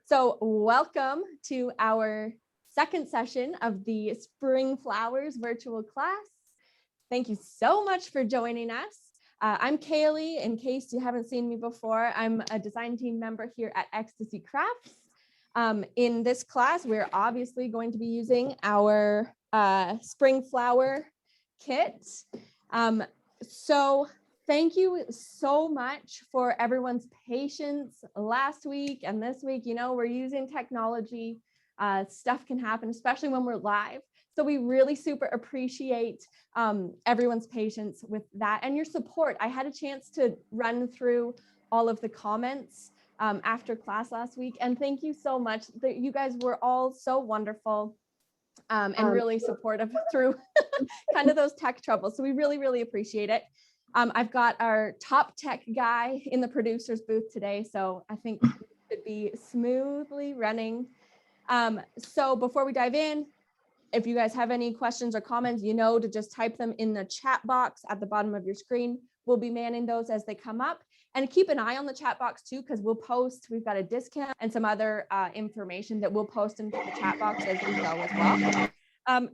So welcome to our second session of the Spring Flowers virtual class. Thank you so much for joining us. I'm Kailey. In case you haven't seen me before, I'm a design team member here at Ecstasy Crafts. In this class, we're obviously going to be using our spring flower kit. So thank you so much for everyone's patience last week and this week. You know, we're using technology. Stuff can happen, especially when we're live. So we really super appreciate everyone's patience with that and your support. I had a chance to run through all of the comments after class last week. And thank you so much. You guys were all so wonderful and really supportive through kind of those tech troubles. So we really, really appreciate it. I've got our top tech guy in the producer's booth today, so I think it should be smoothly running. So before we dive in, if you guys have any questions or comments, you know to just type them in the chat box at the bottom of your screen. We'll be manning those as they come up. And keep an eye on the chat box too, because we'll post, we've got a discount and some other information that we'll post into the chat box as we go as well.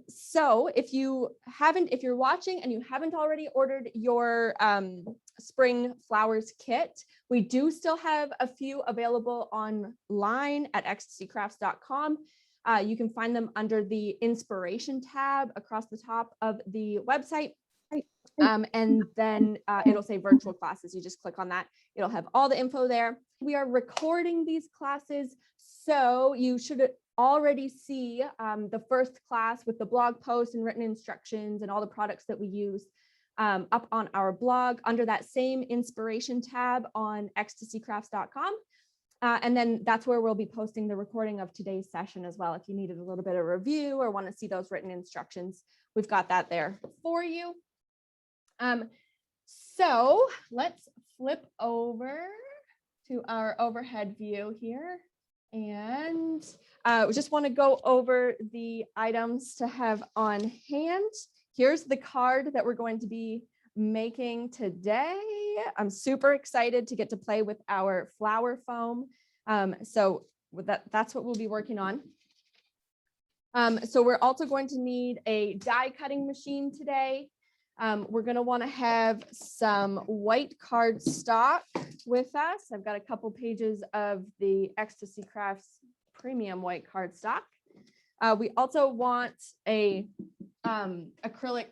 So if you're watching and you haven't already ordered your spring flowers kit, we do still have a few available online at ecstasycrafts.com. You can find them under the inspiration tab across the top of the website. And then it'll say virtual classes. You just click on that. It'll have all the info there. We are recording these classes, so you should already see the first class with the blog post and written instructions and all the products that we use up on our blog under that same inspiration tab on ecstasycrafts.com. And then that's where we'll be posting the recording of today's session as well. If you needed a little bit of review or want to see those written instructions, we've got that there for you. So let's flip over to our overhead view here. And we just want to go over the items to have on hand. Here's the card that we're going to be making today. I'm super excited to get to play with our flower foam. So that's what we'll be working on. So we're also going to need a die cutting machine today. We're going to want to have some white cardstock with us. I've got a couple pages of the Ecstasy Crafts premium white cardstock. We also want a acrylic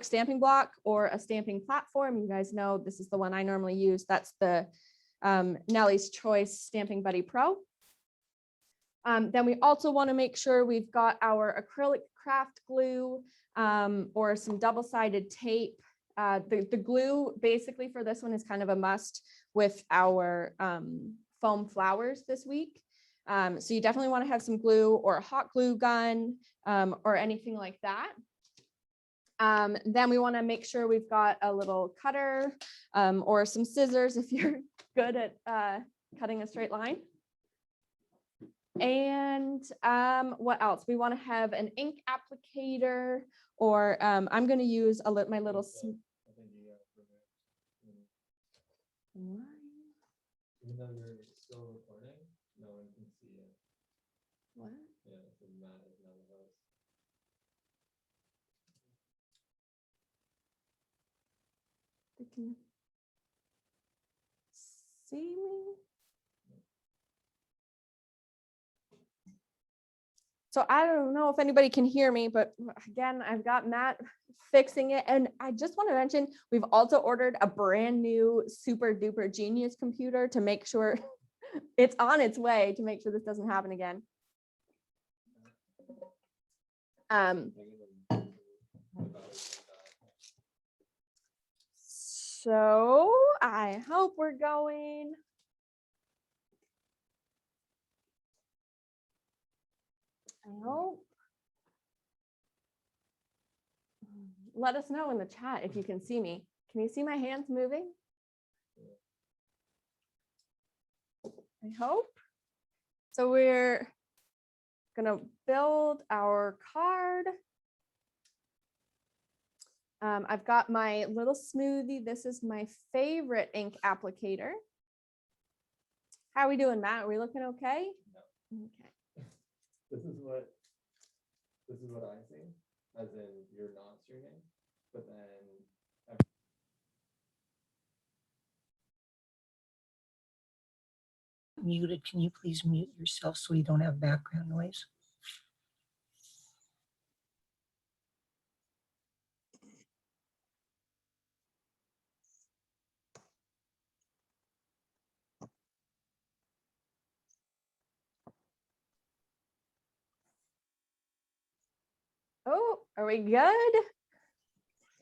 stamping block or a stamping platform. You guys know this is the one I normally use. That's the Nellie's Choice Stamping Buddy Pro. Then we also want to make sure we've got our acrylic craft glue or some double-sided tape. The glue basically for this one is kind of a must with our foam flowers this week. So you definitely want to have some glue or a hot glue gun or anything like that. Then we want to make sure we've got a little cutter or some scissors if you're good at cutting a straight line. And what else? We want to have an ink applicator, or I'm going to use my little. Even though you're still recording, no one can see it. What? Yeah, so Matt is now the host. They can see me. So I don't know if anybody can hear me, but again, I've got Matt fixing it. And I just want to mention, we've also ordered a brand new super duper genius computer to make sure it's on its way to make sure this doesn't happen again. So I hope we're going. I hope. Let us know in the chat if you can see me. Can you see my hands moving? I hope. So we're gonna build our card. I've got my little smoothie. This is my favorite ink applicator. How are we doing, Matt? Are we looking okay? Okay. This is what I see, as in you're not streaming, but then Muted. Can you please mute yourself so you don't have background noise? Oh, are we good?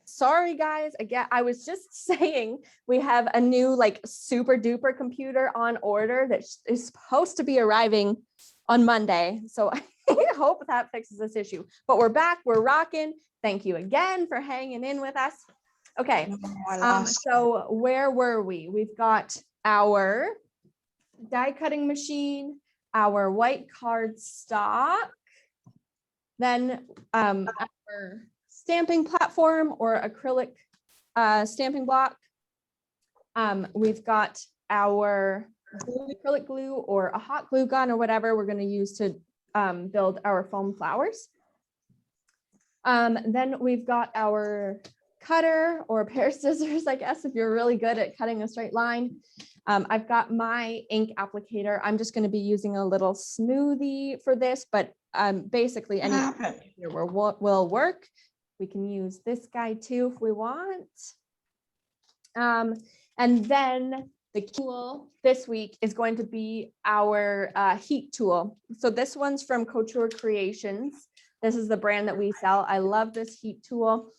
Sorry, guys. Again, I was just saying we have a new like super duper computer on order that is supposed to be arriving on Monday. So I hope that fixes this issue. But we're back. We're rocking. Thank you again for hanging in with us. Okay. So where were we? We've got our die cutting machine, our white card stock, then our stamping platform or acrylic stamping block. We've got our acrylic glue or a hot glue gun or whatever we're going to use to build our foam flowers. Then we've got our cutter or a pair of scissors, I guess, if you're really good at cutting a straight line. I've got my ink applicator. I'm just going to be using a little smoothie for this, but basically any will work. We can use this guy too if we want. And then the tool this week is going to be our heat tool. So this one's from Couture Creations. This is the brand that we sell. I love this heat tool.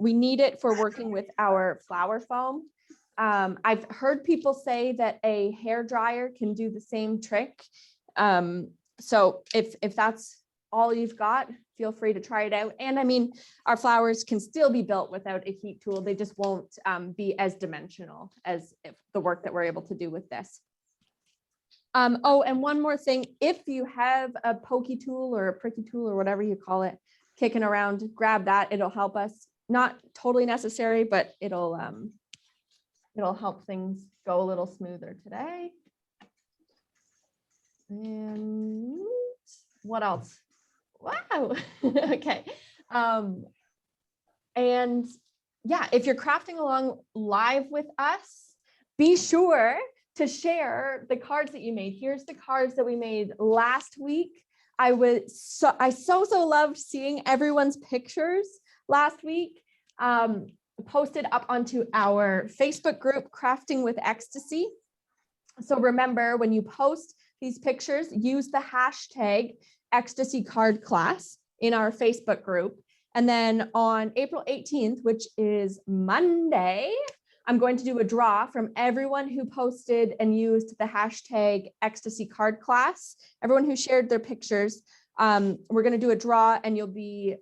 We need it for working with our flower foam. I've heard people say that a hair dryer can do the same trick. So if that's all you've got, feel free to try it out. And I mean, our flowers can still be built without a heat tool. They just won't be as dimensional as if the work that we're able to do with this. Oh, and one more thing, if you have a pokey tool or a pricky tool or whatever you call it kicking around, grab that. It'll help us. Not totally necessary, but it'll help things go a little smoother today. And what else? Wow. Okay. And yeah, if you're crafting along live with us, be sure to share the cards that you made. Here's the cards that we made last week. I so loved seeing everyone's pictures last week. Posted up onto our Facebook group, Crafting with Ecstasy. So remember, when you post these pictures, use the hashtag Ecstasy Card Class in our Facebook group. And then on April 18th, which is Monday, I'm going to do a draw from everyone who posted and used the hashtag Ecstasy Card Class. Everyone who shared their pictures, we're going to do a draw, and you'll be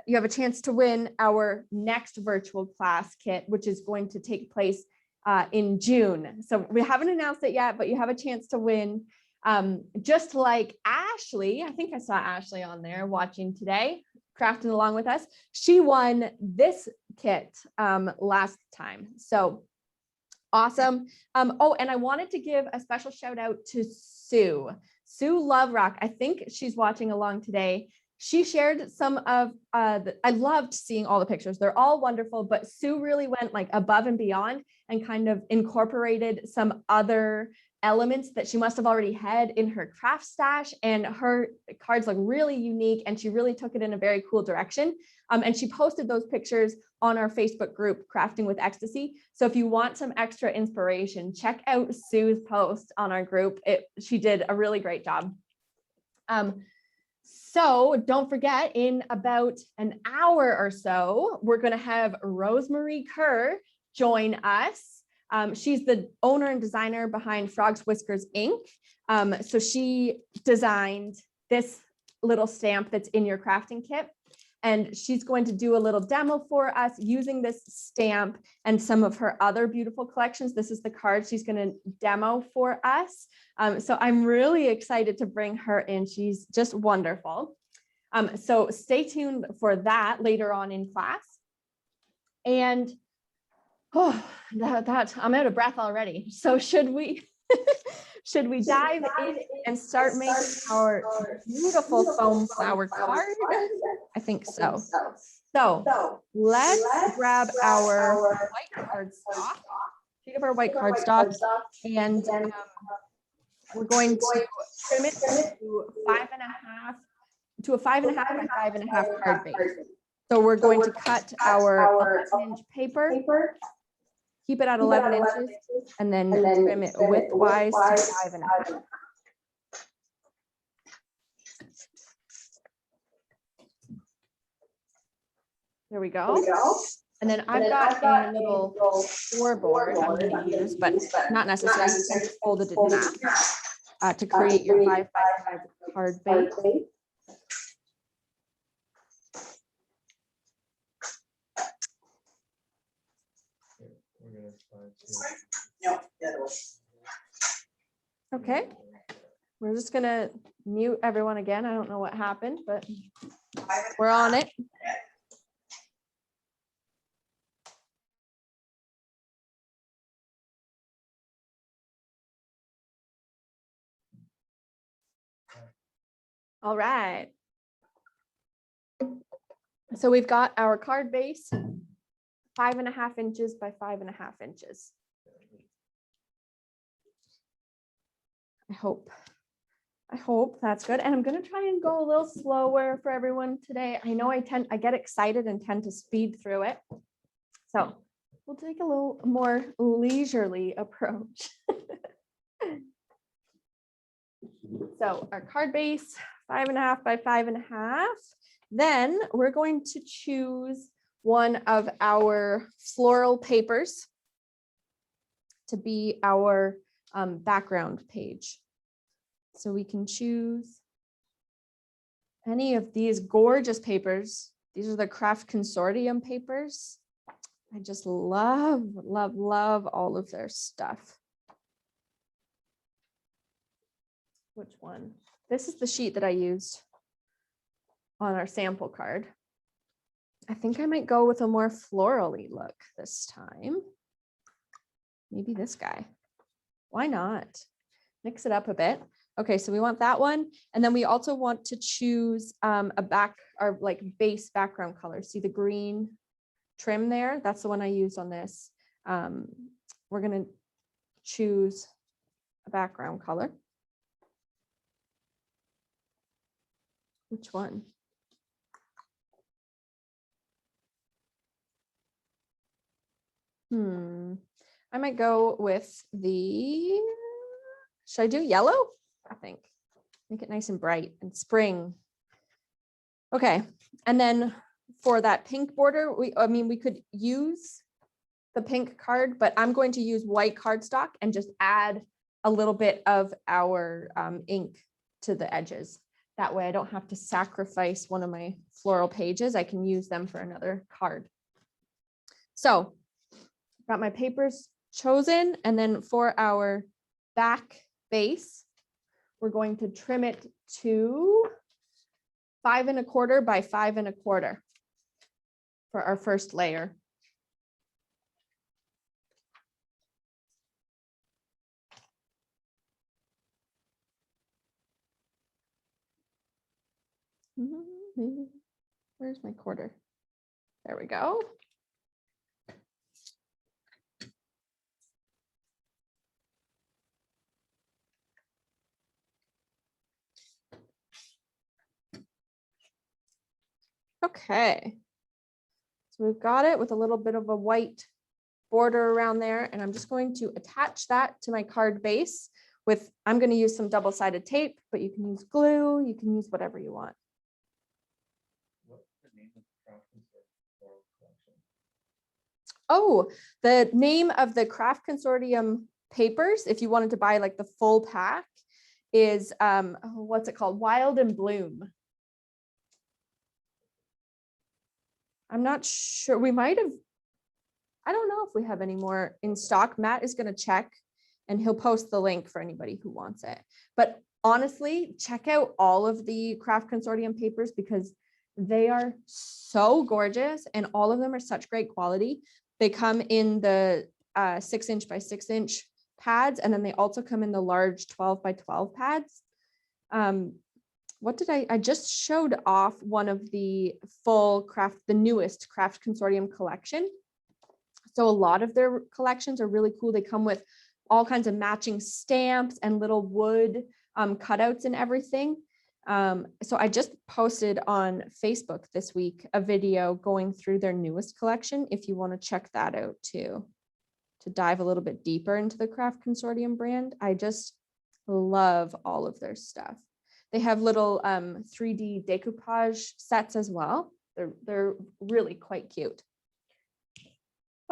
you have a chance to win our next virtual class kit, which is going to take place in June. So we haven't announced it yet, but you have a chance to win. Just like Ashley, I think I saw Ashley on there watching today, crafting along with us. She won this kit last time. So awesome. Oh, and I wanted to give a special shout out to Sue Loverock. I think she's watching along today. She shared some of, I loved seeing all the pictures. They're all wonderful, but Sue really went like above and beyond and kind of incorporated some other elements that she must have already had in her craft stash, and her cards look really unique, and she really took it in a very cool direction. And she posted those pictures on our Facebook group, Crafting with Ecstasy. So if you want some extra inspiration, check out Sue's post on our group. She did a really great job. So don't forget, in about an hour or so, we're going to have Rosemary Kerr join us. She's the owner and designer behind Frogs Whiskers Inc. So she designed this little stamp that's in your crafting kit. And she's going to do a little demo for us using this stamp and some of her other beautiful collections. This is the card she's going to demo for us. So I'm really excited to bring her in. She's just wonderful. So stay tuned for that later on in class. And I'm out of breath already. So should we Should we dive in and start making our beautiful foam flower card? I think so. So let's grab our white cardstock, sheet of our white cardstock, and we're going to trim it to 5.5 to a 5.5 by 5.5 card base. So we're going to cut our 11-inch paper, keep it at 11 inches, and then trim it widthwise to 5.5. There we go. And then I've got a little scoreboard I'm going to use, but not necessary. You can just fold it in half to create your 5 by 5 card base. Okay, we're just gonna mute everyone again. I don't know what happened, but we're on it. All right. So we've got our card base, 5.5 inches by 5.5 inches. I hope that's good. And I'm going to try and go a little slower for everyone today. I know I get excited and tend to speed through it. So we'll take a little more leisurely approach. So our card base, 5.5 by 5.5. Then we're going to choose one of our floral papers to be our background page. So we can choose any of these gorgeous papers. These are the Craft Consortium papers. I just love, love, love all of their stuff. Which one? This is the sheet that I used on our sample card. I think I might go with a more florally look this time. Maybe this guy. Why not? Mix it up a bit. Okay, so we want that one. And then we also want to choose our like base background color. See the green trim there? That's the one I used on this. We're gonna choose a background color. Which one? I might go with the, should I do yellow? I think, make it nice and bright and spring. Okay, and then for that pink border, we could use the pink card, but I'm going to use white cardstock and just add a little bit of our ink to the edges. That way I don't have to sacrifice one of my floral pages. I can use them for another card. So got my papers chosen, and then for our back base, we're going to trim it to 5.25 by 5.25 for our first layer. Where's my quarter? There we go. Okay, so we've got it with a little bit of a white border around there, and I'm just going to attach that to my card base with, I'm going to use some double-sided tape, but you can use glue, you can use whatever you want. What's the name of the Craft Consortium floral collection? Oh, the name of the Craft Consortium papers, if you wanted to buy like the full pack, is what's it called? Wild and Bloom. I'm not sure. We might have, I don't know if we have any more in stock. Matt is going to check and he'll post the link for anybody who wants it. But honestly, check out all of the Craft Consortium papers because they are so gorgeous and all of them are such great quality. They come in the 6-inch by 6-inch pads, and then they also come in the large 12 by 12 pads. What did I just showed off one of the the newest Craft Consortium collection. So a lot of their collections are really cool. They come with all kinds of matching stamps and little wood cutouts and everything. So I just posted on Facebook this week a video going through their newest collection, if you want to check that out too, to dive a little bit deeper into the Craft Consortium brand. I just love all of their stuff. They have little 3D decoupage sets as well. They're really quite cute.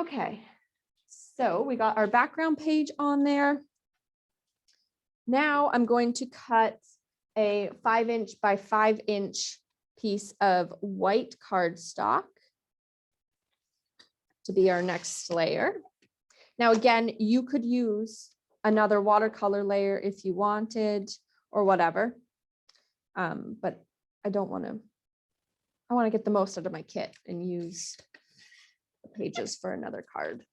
Okay, so we got our background page on there. Now I'm going to cut a 5" by 5" piece of white cardstock to be our next layer. Now, again, you could use another watercolor layer if you wanted or whatever. But I want to get the most out of my kit and use the pages for another card.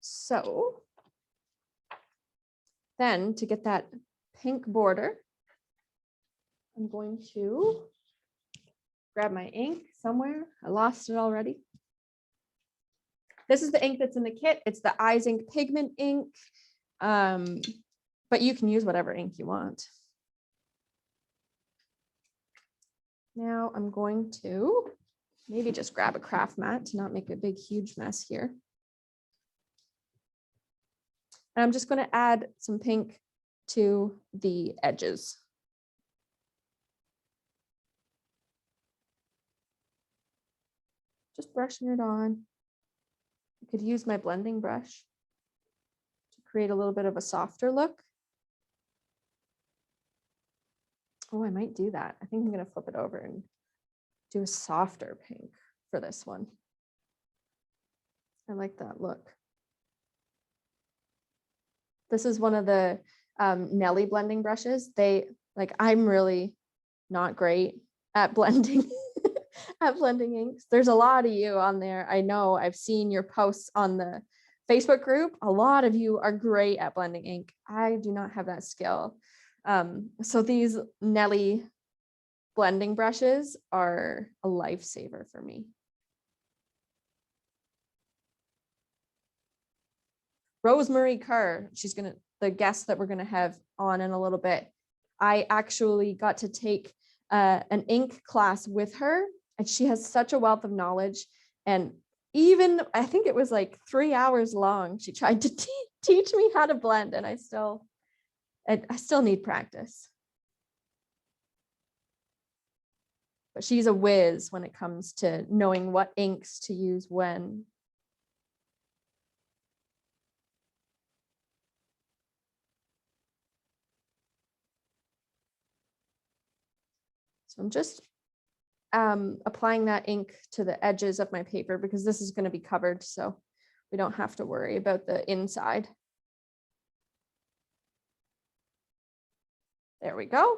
So then to get that pink border, I'm going to grab my ink somewhere. I lost it already. This is the ink that's in the kit. It's the Eyes Ink pigment ink, but you can use whatever ink you want. Now I'm going to maybe just grab a craft mat to not make a big, huge mess here. And I'm just going to add some pink to the edges. Just brushing it on. I could use my blending brush to create a little bit of a softer look. Oh, I might do that. I think I'm going to flip it over and do a softer pink for this one. I like that look. This is one of the Nelly blending brushes. I'm really not great at blending at blending inks. There's a lot of you on there. I know I've seen your posts on the Facebook group. A lot of you are great at blending ink. I do not have that skill. So these Nelly blending brushes are a lifesaver for me. Rosemary Kerr, she's the guest that we're gonna have on in a little bit. I actually got to take an ink class with her, and she has such a wealth of knowledge. And even, I think it was like 3 hours long, she tried to teach me how to blend, and I still need practice. But she's a whiz when it comes to knowing what inks to use when. So I'm just applying that ink to the edges of my paper because this is going to be covered, so we don't have to worry about the inside. There we go.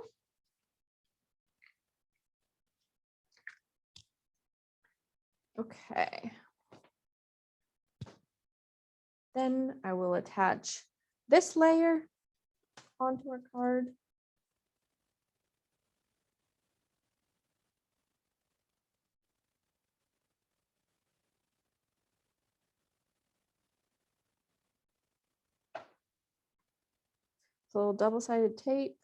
Okay. Then I will attach this layer onto our card. It's a little double-sided tape.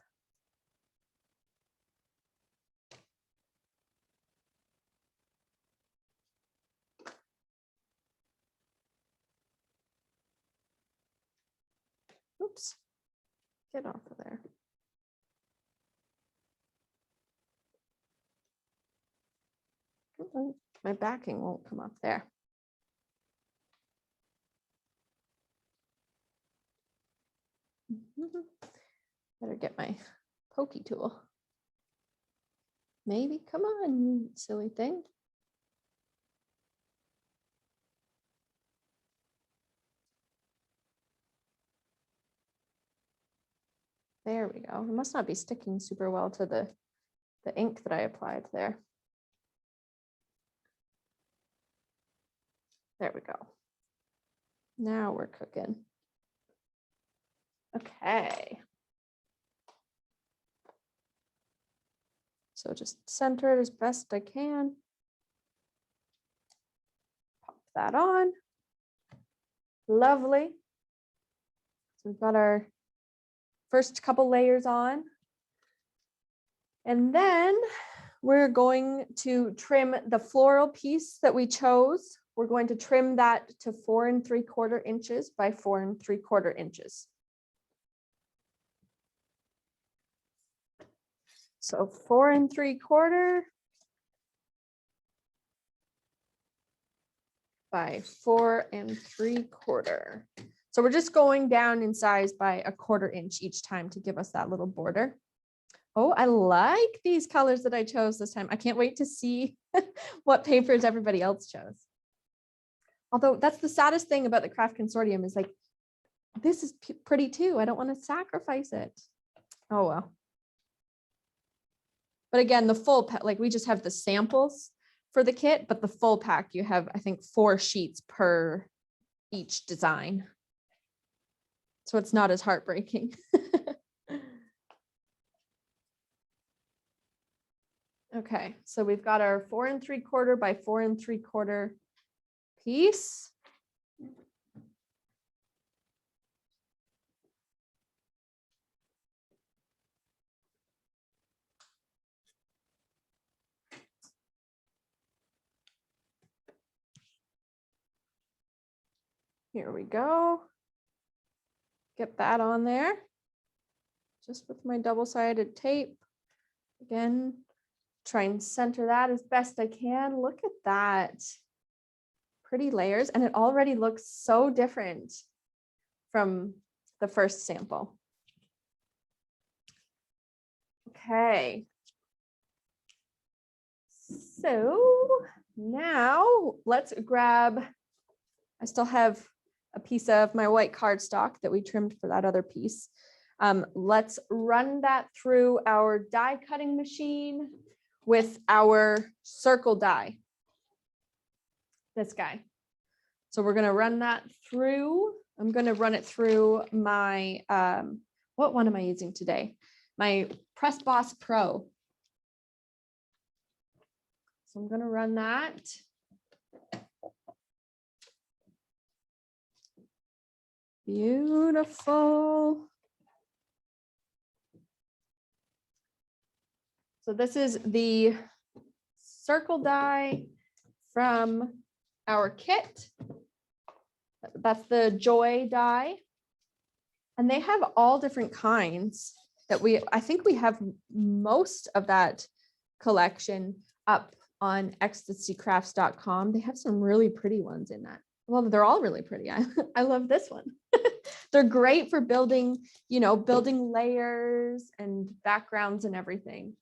Oops, get off of there. My backing won't come up there. Better get my pokey tool. Maybe, come on, you silly thing. There we go. It must not be sticking super well to the ink that I applied there. There we go. Now we're cooking. Okay. So just center it as best I can. Pop that on. Lovely. So we've got our first couple layers on. And then we're going to trim the floral piece that we chose. We're going to trim that to 4 3/4 inches by 4 3/4 inches. So 4 3/4 by 4 3/4. So we're just going down in size by 1/4 inch each time to give us that little border. Oh, I like these colors that I chose this time. I can't wait to see what papers everybody else chose. Although that's the saddest thing about the craft consortium is like, this is pretty too. I don't want to sacrifice it. Oh, well. But again, the full, like we just have the samples for the kit, but the full pack, you have, I think, 4 sheets per each design. So it's not as heartbreaking. Okay, so we've got our 4 3/4 by 4 3/4 piece. Here we go. Get that on there. Just with my double-sided tape. Again, try and center that as best I can. Look at that. Pretty layers, and it already looks so different from the first sample. Okay. So now let's grab, I still have a piece of my white cardstock that we trimmed for that other piece. Let's run that through our die cutting machine with our circle die. This guy. So we're going to run that through. I'm going to run it through my, what one am I using today? My Press Boss Pro. So I'm going to run that. Beautiful. So this is the circle die from our kit. That's the Joy die. And they have all different kinds that I think we have most of that collection up on ecstasycrafts.com. They have some really pretty ones in that. Well, they're all really pretty. I love this one. They're great for building, building layers and backgrounds and everything.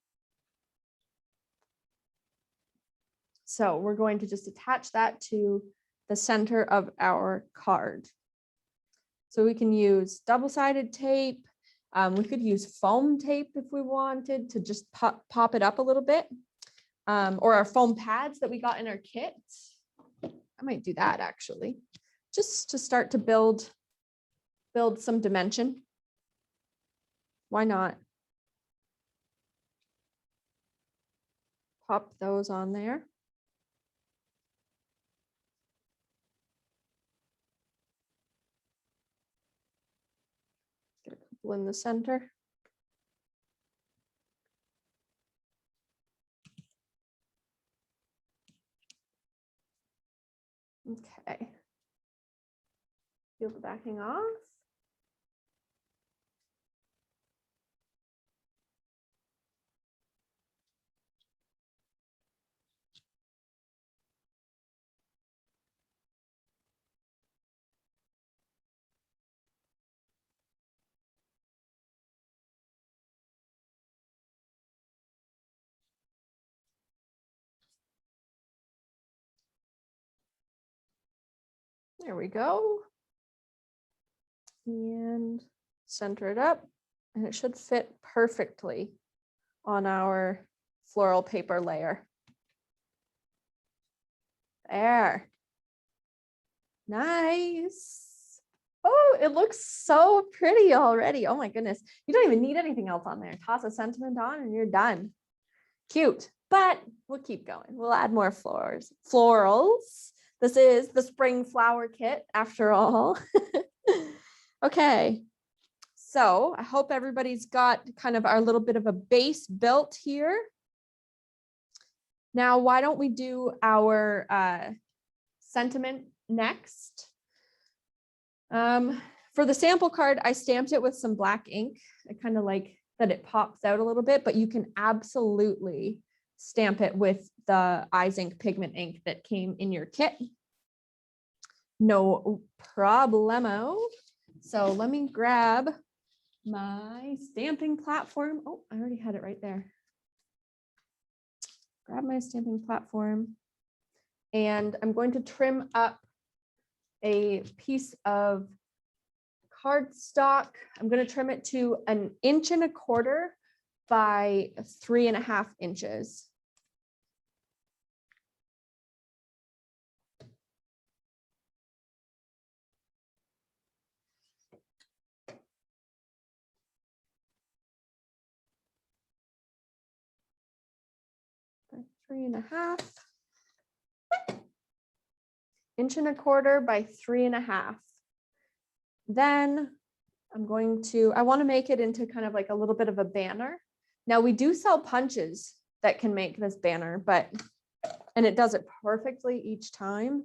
So we're going to just attach that to the center of our card. So we can use double-sided tape. We could use foam tape if we wanted to just pop it up a little bit. Or our foam pads that we got in our kit. I might do that actually, just to start to build some dimension. Why not? Pop those on there. Get a couple in the center. Okay. Peel the backing off. There we go. And center it up, and it should fit perfectly on our floral paper layer. There. Nice. Oh, it looks so pretty already. Oh my goodness. You don't even need anything else on there. Toss a sentiment on and you're done. Cute, but we'll keep going. We'll add more florals. This is the spring flower kit after all. Okay. So I hope everybody's got kind of our little bit of a base built here. Now, why don't we do our sentiment next? For the sample card, I stamped it with some black ink. I kind of like that it pops out a little bit, but you can absolutely stamp it with the Eyes Ink pigment ink that came in your kit. No problemo. So let me grab my stamping platform. Oh, I already had it right there. Grab my stamping platform, and I'm going to trim up a piece of cardstock. I'm going to trim it to 1.25 inches by 3.5 inches. By 3.5. 1.25 inches by 3.5. Then I'm going to, I want to make it into kind of like a little bit of a banner. Now we do sell punches that can make this banner, and it does it perfectly each time,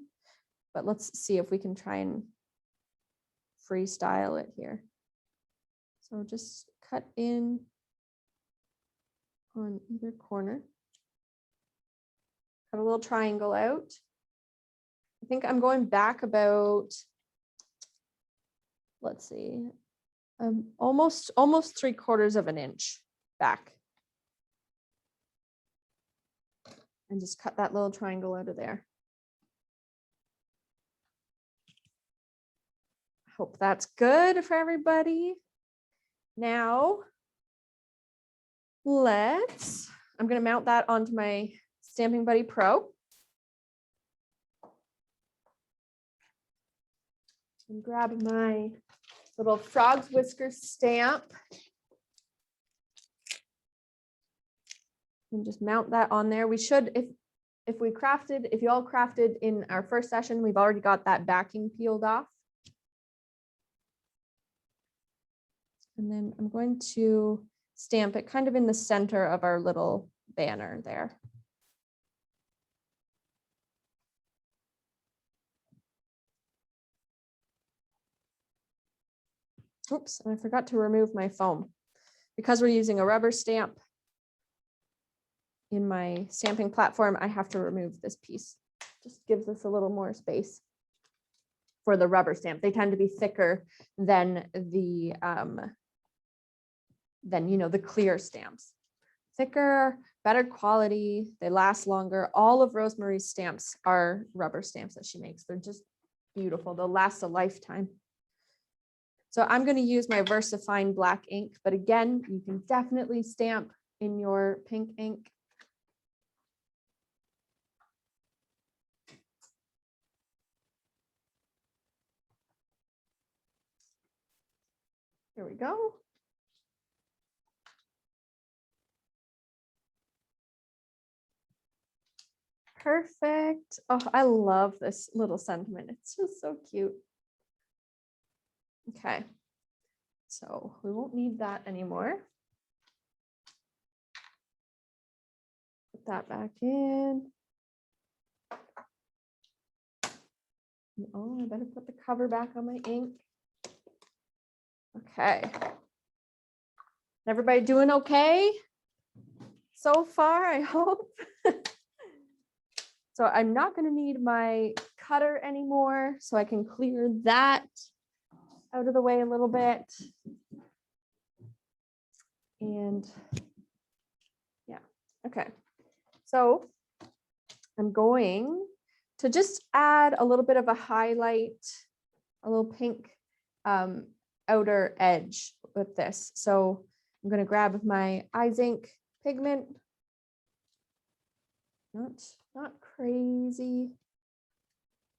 but let's see if we can try and freestyle it here. So just cut in on either corner. Cut a little triangle out. I think I'm going back about, let's see, almost 3/4 inch back. And just cut that little triangle out of there. Hope that's good for everybody. Now, I'm going to mount that onto my Stamping Buddy Pro. And grab my little frog's whisker stamp. And just mount that on there. We should, if you all crafted in our first session, we've already got that backing peeled off. And then I'm going to stamp it kind of in the center of our little banner there. Oops, and I forgot to remove my foam. Because we're using a rubber stamp in my stamping platform, I have to remove this piece. Just gives us a little more space for the rubber stamp. They tend to be thicker than the the clear stamps. Thicker, better quality, they last longer. All of Rosemary's stamps are rubber stamps that she makes. They're just beautiful. They'll last a lifetime. So I'm going to use my VersaFine black ink, but again, you can definitely stamp in your pink ink. Here we go. Perfect. Oh, I love this little sentiment. It's just so cute. Okay, so we won't need that anymore. Put that back in. Oh, I better put the cover back on my ink. Okay. Everybody doing okay so far, I hope. So I'm not going to need my cutter anymore, so I can clear that out of the way a little bit. And yeah, okay. So I'm going to just add a little bit of a highlight, a little pink outer edge with this. So I'm going to grab my Eyes Ink pigment. Not crazy.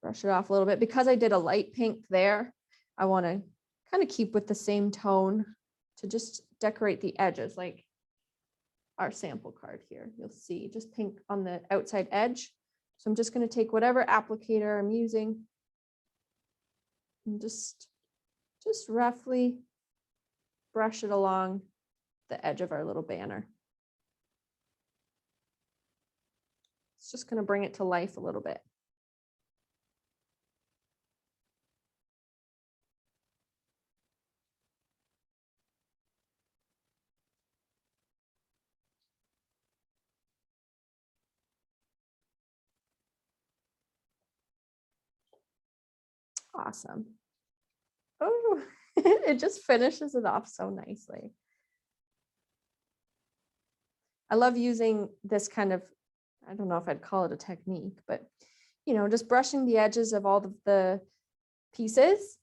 Brush it off a little bit because I did a light pink there. I want to kind of keep with the same tone to just decorate the edges, like our sample card here. You'll see just pink on the outside edge. So I'm just going to take whatever applicator I'm using and just roughly brush it along the edge of our little banner. It's just going to bring it to life a little bit. Awesome. Oh, it just finishes it off so nicely. I love using this kind of, I don't know if I'd call it a technique, but you know, just brushing the edges of all of the pieces,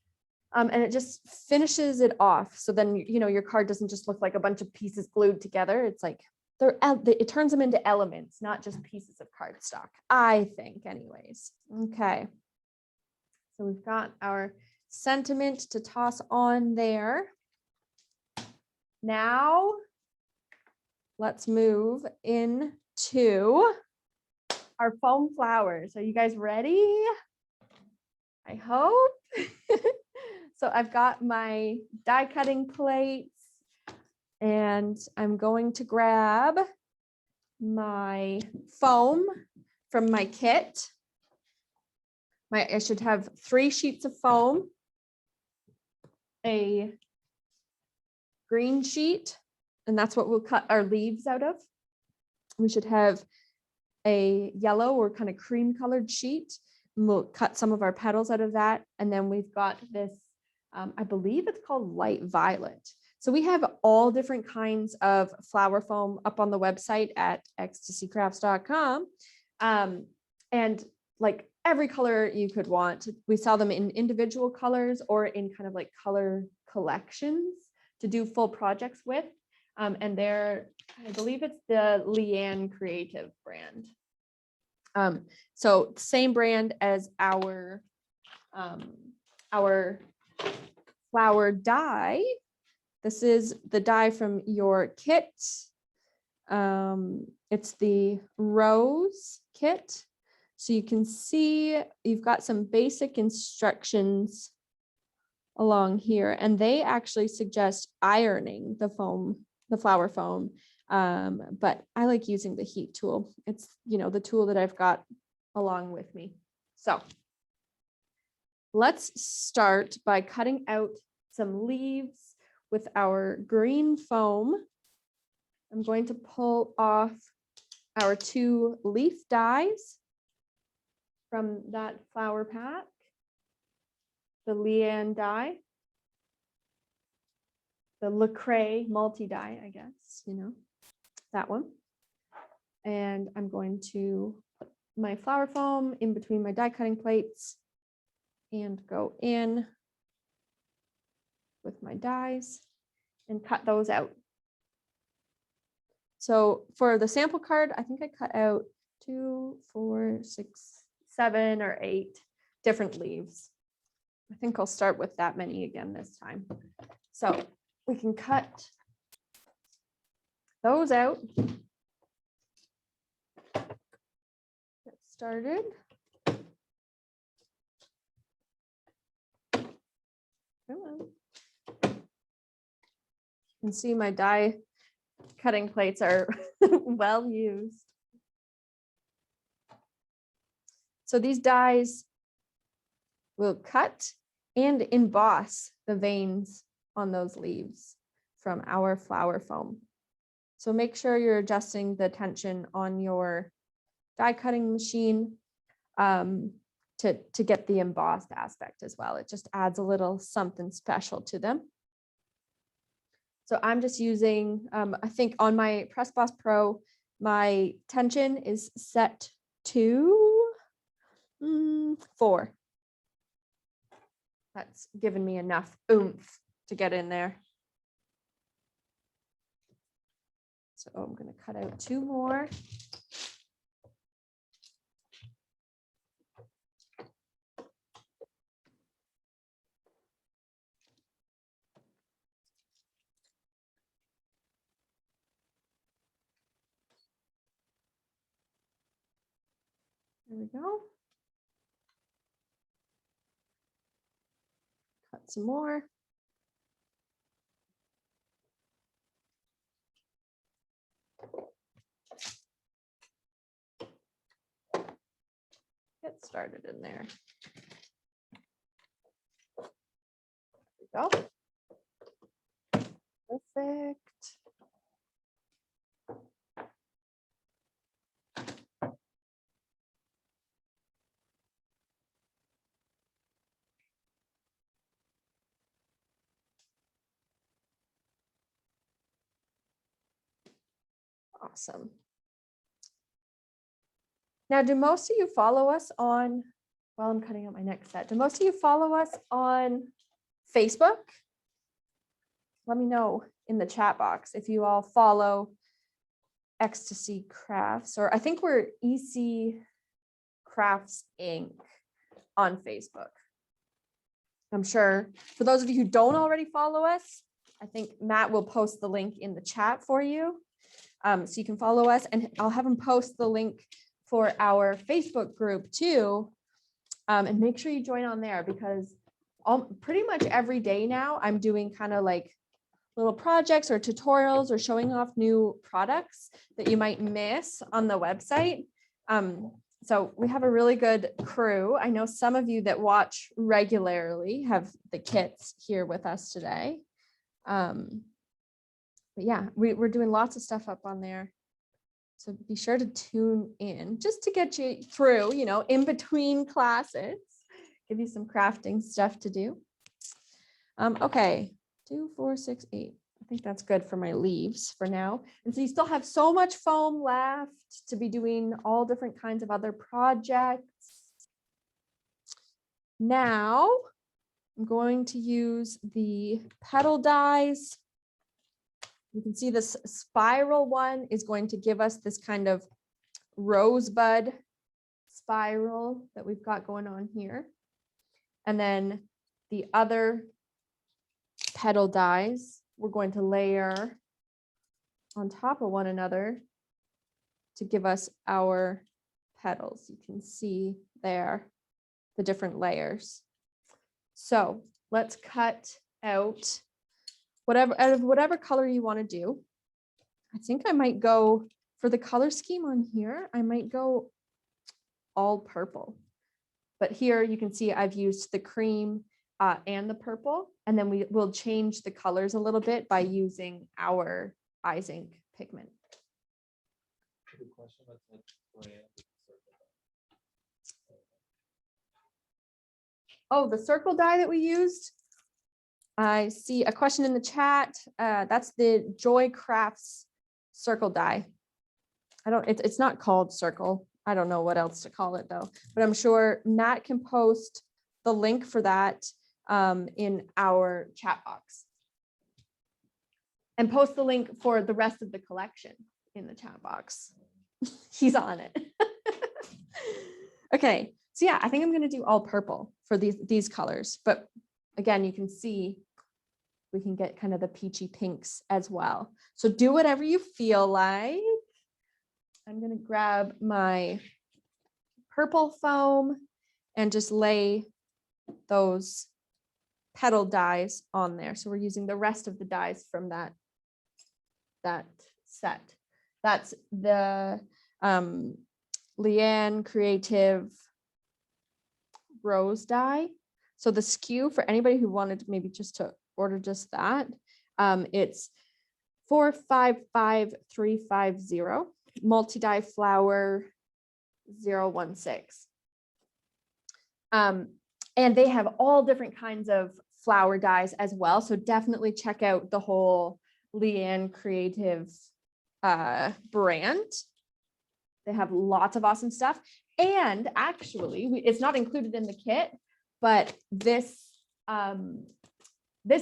and it just finishes it off. So then, you know, your card doesn't just look like a bunch of pieces glued together. It's like it turns them into elements, not just pieces of cardstock, I think anyways. Okay. So we've got our sentiment to toss on there. Now let's move into our foam flowers. Are you guys ready? I hope. So I've got my die cutting plates and I'm going to grab my foam from my kit. I should have 3 sheets of foam, a green sheet, and that's what we'll cut our leaves out of. We should have a yellow or kind of cream colored sheet. And we'll cut some of our petals out of that. And then we've got this, I believe it's called light violet. So we have all different kinds of flower foam up on the website at ecstasycrafts.com. And like every color you could want. We sell them in individual colors or in kind of like color collections to do full projects with. And they're, I believe it's the Leanne Creative brand. So same brand as our flower dye. This is the dye from your kit. It's the Rose kit. So you can see you've got some basic instructions along here, and they actually suggest ironing the foam, the flower foam. But I like using the heat tool. It's, you know, the tool that I've got along with me. So let's start by cutting out some leaves with our green foam. I'm going to pull off our 2 leaf dies from that flower pack, the Leanne die, the Lecrae multi-die, I guess, you know, that one. And I'm going to put my flower foam in between my die cutting plates and go in with my dies and cut those out. So for the sample card, I think I cut out 2, 4, 6, 7 or 8 different leaves. I think I'll start with that many again this time. So we can cut those out. Get started. Come on. You can see my die cutting plates are well used. So these dies will cut and emboss the veins on those leaves from our flower foam. So make sure you're adjusting the tension on your die cutting machine to get the embossed aspect as well. It just adds a little something special to them. So I'm just using, I think on my Press Boss Pro, my tension is set to 4. That's given me enough oomph to get in there. So I'm going to cut out 2 more. There we go. Cut some more. Get started in there. There we go. Perfect. Awesome. Now, do most of you follow us on, well, I'm cutting out my next set. Do most of you follow us on Facebook? Let me know in the chat box if you all follow Ecstasy Crafts, or I think we're EC Crafts Inc. on Facebook. I'm sure for those of you who don't already follow us, I think Matt will post the link in the chat for you. So you can follow us, and I'll have him post the link for our Facebook group too. And make sure you join on there, because pretty much every day now I'm doing kind of like little projects or tutorials or showing off new products that you might miss on the website. So we have a really good crew. I know some of you that watch regularly have the kits here with us today. But yeah, we're doing lots of stuff up on there. So be sure to tune in just to get you through, you know, in between classes, give you some crafting stuff to do. Okay, 2, 4, 6, 8. I think that's good for my leaves for now. And so you still have so much foam left to be doing all different kinds of other projects. Now I'm going to use the Petal Dyes. You can see this spiral one is going to give us this kind of rosebud spiral that we've got going on here. And then the other Petal Dyes, we're going to layer on top of one another to give us our petals. You can see there the different layers. So let's cut out whatever color you want to do. I think I might go for the color scheme on here. I might go all purple, but here you can see I've used the cream and the purple, and then we will change the colors a little bit by using our Eyes Ink pigment. Good question. Oh, the circle dye that we used. I see a question in the chat. That's the Joy Crafts circle dye. It's not called circle. I don't know what else to call it though, but I'm sure Matt can post the link for that in our chat box. And post the link for the rest of the collection in the chat box. He's on it. Okay, so yeah, I think I'm gonna do all purple for these colors, but again, you can see we can get kind of the peachy pinks as well. So do whatever you feel like. I'm gonna grab my purple foam and just lay those petal dyes on there. So we're using the rest of the dyes from that set. That's the Leanne Creative Rose dye. So the SKU for anybody who wanted maybe just to order just that, it's 455350, multi-dye flower 016. And they have all different kinds of flower dyes as well. So definitely check out the whole Leanne Creative brand. They have lots of awesome stuff. And actually, it's not included in the kit, but this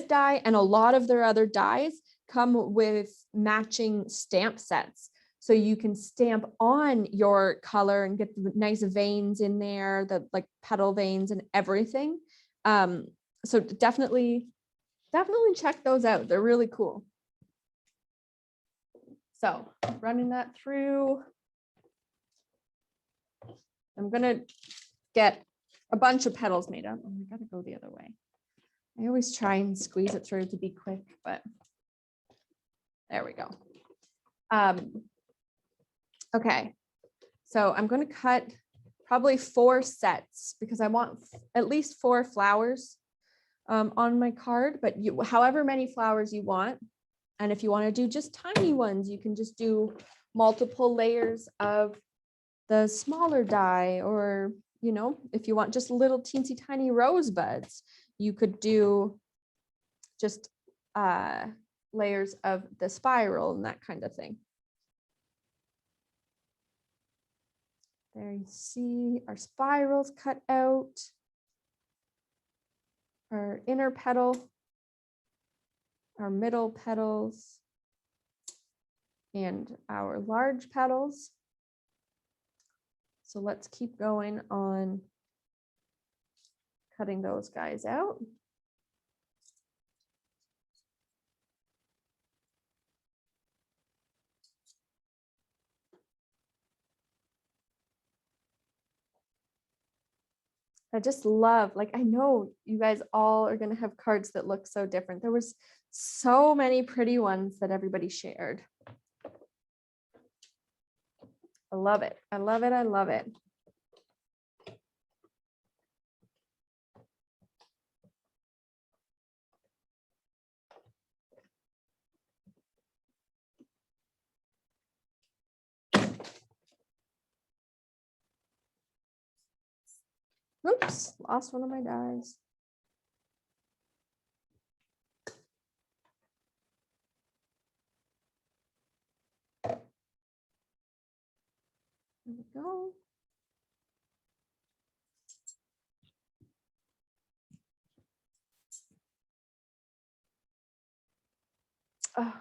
dye and a lot of their other dyes come with matching stamp sets. So you can stamp on your color and get the nice veins in there, the like petal veins and everything. So definitely check those out. They're really cool. So running that through. I'm gonna get a bunch of petals made up. Oh, we gotta go the other way. I always try and squeeze it through to be quick, but there we go. Okay, so I'm going to cut probably 4 sets because I want at least 4 flowers on my card, but however many flowers you want. And if you want to do just tiny ones, you can just do multiple layers of the smaller dye, or, you know, if you want just little teensy tiny rosebuds, you could do just layers of the spiral and that kind of thing. There you see our spirals cut out, our inner petal, our middle petals, and our large petals. So let's keep going on cutting those guys out. I just love, like, I know you guys all are going to have cards that look so different. There was so many pretty ones that everybody shared. I love it. I love it. I love it. Oops, lost one of my dies. There we go. Oh,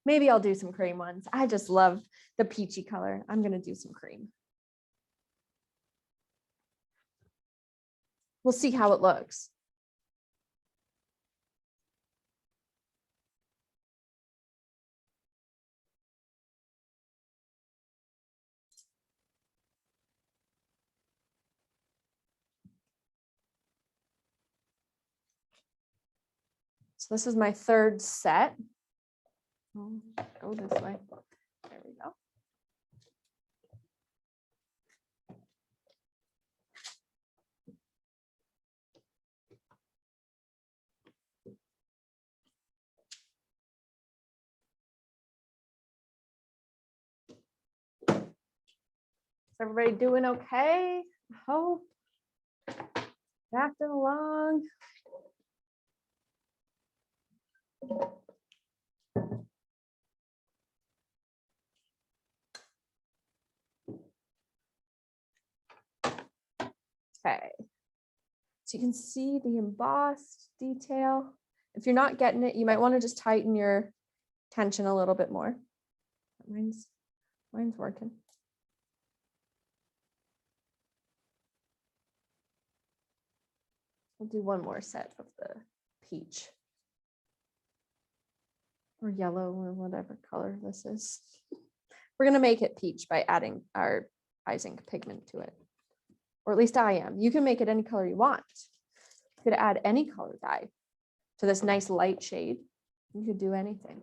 maybe I'll do some cream ones. I just love the peachy color. I'm going to do some cream. We'll see how it looks. So this is my 3rd set. I'll go this way. There we go. Is everybody doing okay? I hope. Drafting along. Okay. So you can see the embossed detail. If you're not getting it, you might want to just tighten your tension a little bit more. Mine's working. We'll do one more set of the peach or yellow or whatever color this is. We're going to make it peach by adding our eye zinc pigment to it. Or at least I am. You can make it any color you want. You could add any color dye to this nice light shade. You could do anything.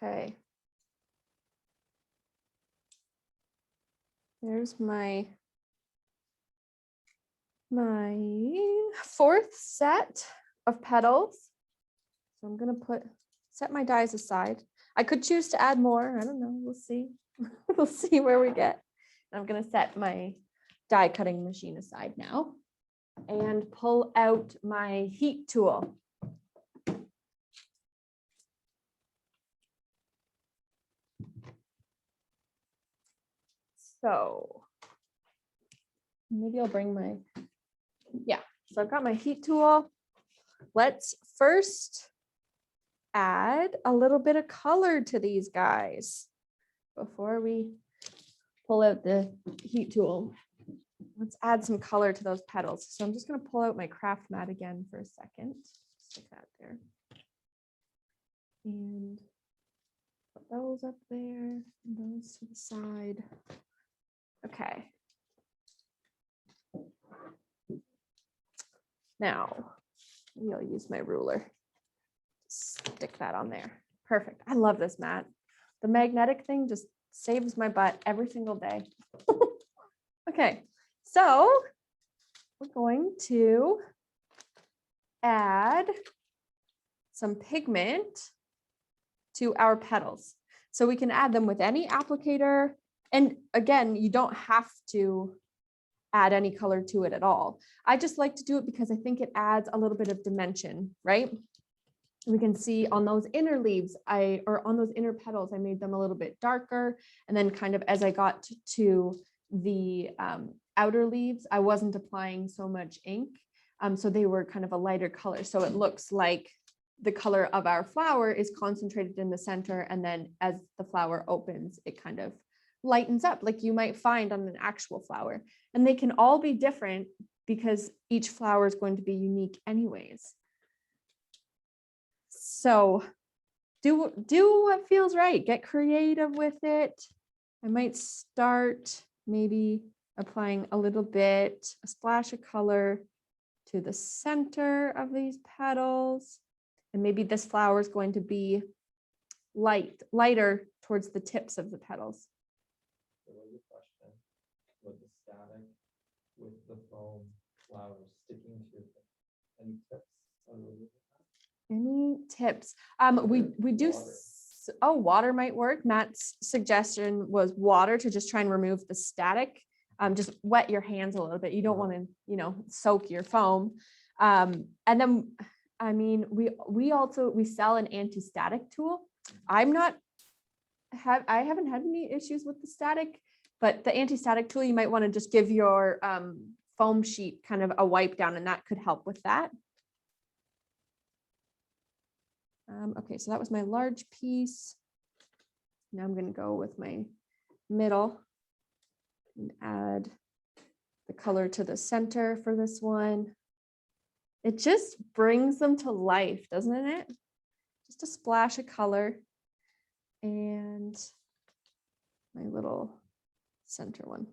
Okay. There's my 4th set of petals. So I'm gonna set my dies aside. I could choose to add more. I don't know. We'll see. We'll see where we get. I'm gonna set my die cutting machine aside now and pull out my heat tool. So maybe I'll bring my, so I've got my heat tool. Let's first add a little bit of color to these guys before we pull out the heat tool. Let's add some color to those petals. So I'm just going to pull out my craft mat again for a second. Stick that there. And put those up there, and those to the side. Okay. Now, maybe I'll use my ruler. Stick that on there. Perfect. I love this mat. The magnetic thing just saves my butt every single day. Okay, so we're going to add some pigment to our petals. So we can add them with any applicator. And again, you don't have to add any color to it at all. I just like to do it because I think it adds a little bit of dimension, right? We can see on those inner leaves, or on those inner petals, I made them a little bit darker. And then kind of as I got to the outer leaves, I wasn't applying so much ink. So they were kind of a lighter color. So it looks like the color of our flower is concentrated in the center. And then as the flower opens, it kind of lightens up like you might find on an actual flower. And they can all be different because each flower is going to be unique anyways. So do what feels right. Get creative with it. I might start maybe applying a little bit, a splash of color to the center of these petals. And maybe this flower is going to be lighter towards the tips of the petals. There was a question with the static, with the foam flowers sticking to it. Any tips on removing that? Any tips? We do. Water. Water might work. Matt's suggestion was water to just try and remove the static. Just wet your hands a little bit. You don't want to, soak your foam. And then, I mean, we sell an anti-static tool. I haven't had any issues with the static, but the anti-static tool, you might want to just give your foam sheet kind of a wipe down, and that could help with that. Okay, so that was my large piece. Now I'm going to go with my middle and add the color to the center for this one. It just brings them to life, doesn't it? Just a splash of color and my little center one.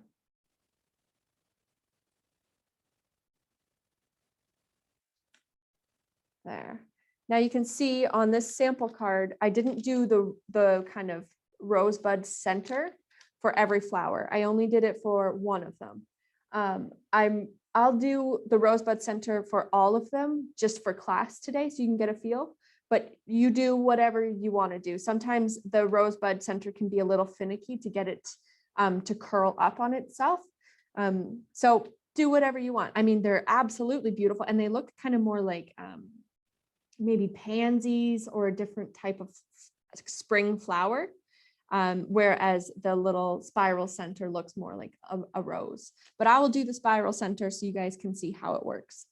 There. Now you can see on this sample card, I didn't do the kind of Rosebud Center for every flower. I only did it for one of them. I'll do the Rosebud Center for all of them just for class today, so you can get a feel, but you do whatever you want to do. Sometimes the Rosebud Center can be a little finicky to get it to curl up on itself. So do whatever you want. I mean, they're absolutely beautiful, and they look kind of more like maybe pansies or a different type of spring flower, whereas the little spiral center looks more like a rose. But I will do the spiral center so you guys can see how it works.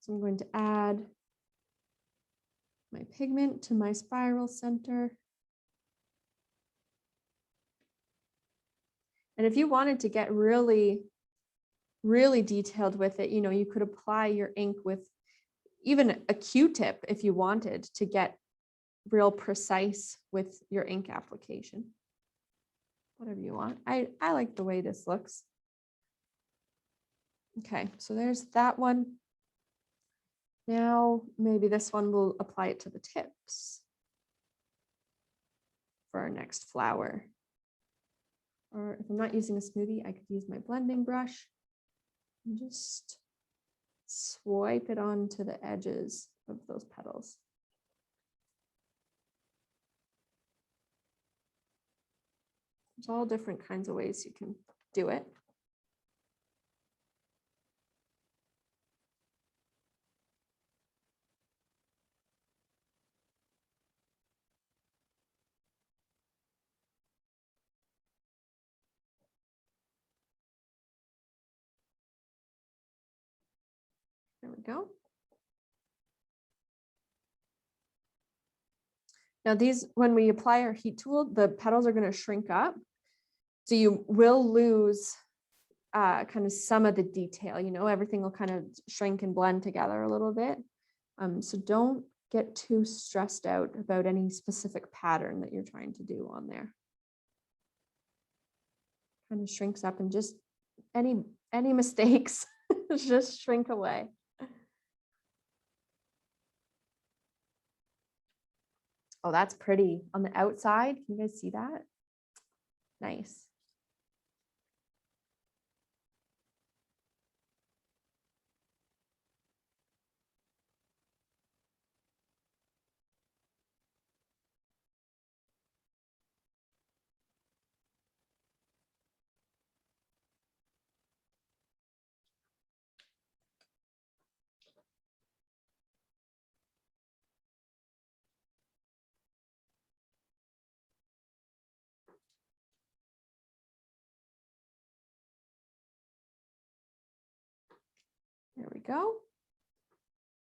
So I'm going to add my pigment to my spiral center. And if you wanted to get really detailed with it, you could apply your ink with even a Q-tip if you wanted to get real precise with your ink application. Whatever you want. I like the way this looks. Okay, so there's that one. Now maybe this one will apply it to the tips for our next flower. Or if I'm not using a smoothie, I could use my blending brush and just swipe it onto the edges of those petals. There's all different kinds of ways you can do it. There we go. Now these, when we apply our heat tool, the petals are going to shrink up. So you will lose kind of some of the detail, you know, everything will kind of shrink and blend together a little bit. So don't get too stressed out about any specific pattern that you're trying to do on there. Kind of shrinks up, and just any mistakes just shrink away. Oh, that's pretty on the outside. Can you guys see that? Nice. There we go.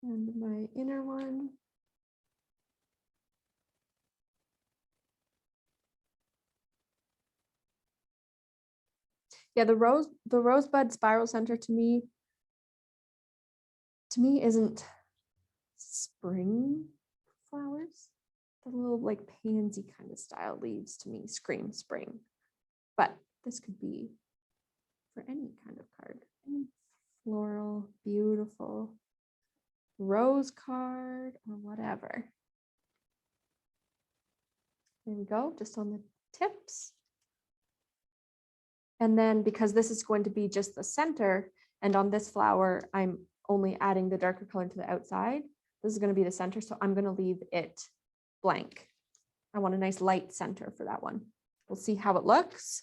And my inner one. Yeah, the Rosebud Spiral Center to me isn't spring flowers. The little like pansy kind of style leaves to me scream spring. But this could be for any kind of card. Any floral, beautiful rose card or whatever. There we go, just on the tips. And then because this is going to be just the center, and on this flower, I'm only adding the darker color to the outside. This is going to be the center, so I'm going to leave it blank. I want a nice light center for that one. We'll see how it looks.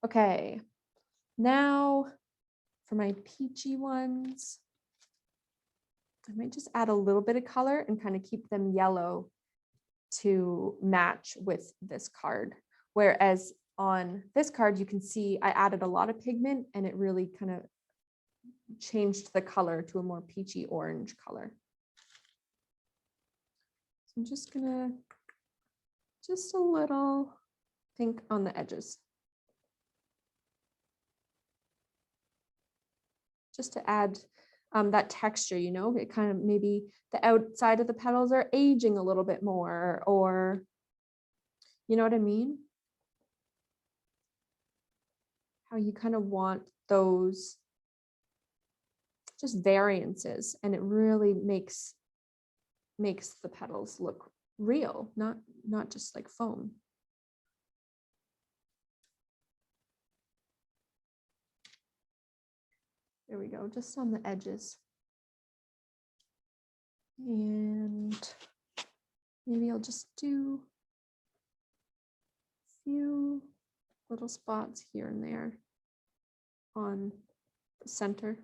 Okay, now for my peachy ones, I might just add a little bit of color and kind of keep them yellow to match with this card. Whereas on this card, you can see I added a lot of pigment and it really kind of changed the color to a more peachy orange color. So I'm just gonna, just a little pink on the edges. Just to add that texture, you know, it kind of maybe the outside of the petals are aging a little bit more, or you know what I mean? How you kind of want those just variances, and it really makes the petals look real, not just like foam. There we go, just on the edges. And maybe I'll just do a few little spots here and there on the center.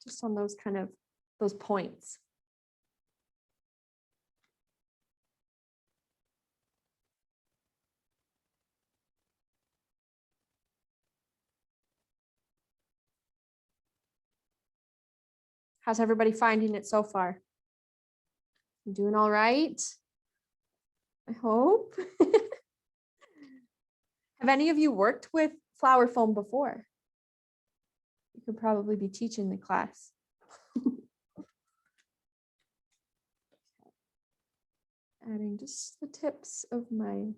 Just on those kind of, those points. How's everybody finding it so far? You doing all right? I hope. Have any of you worked with flower foam before? You could probably be teaching the class. Adding just the tips of my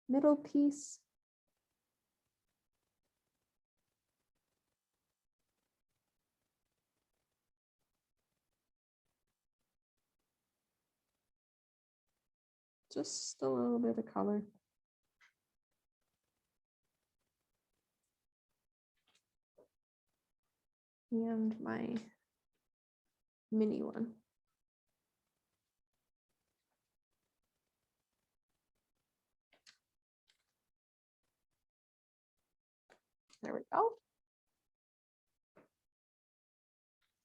middle piece. Just a little bit of color. And my mini one. There we go.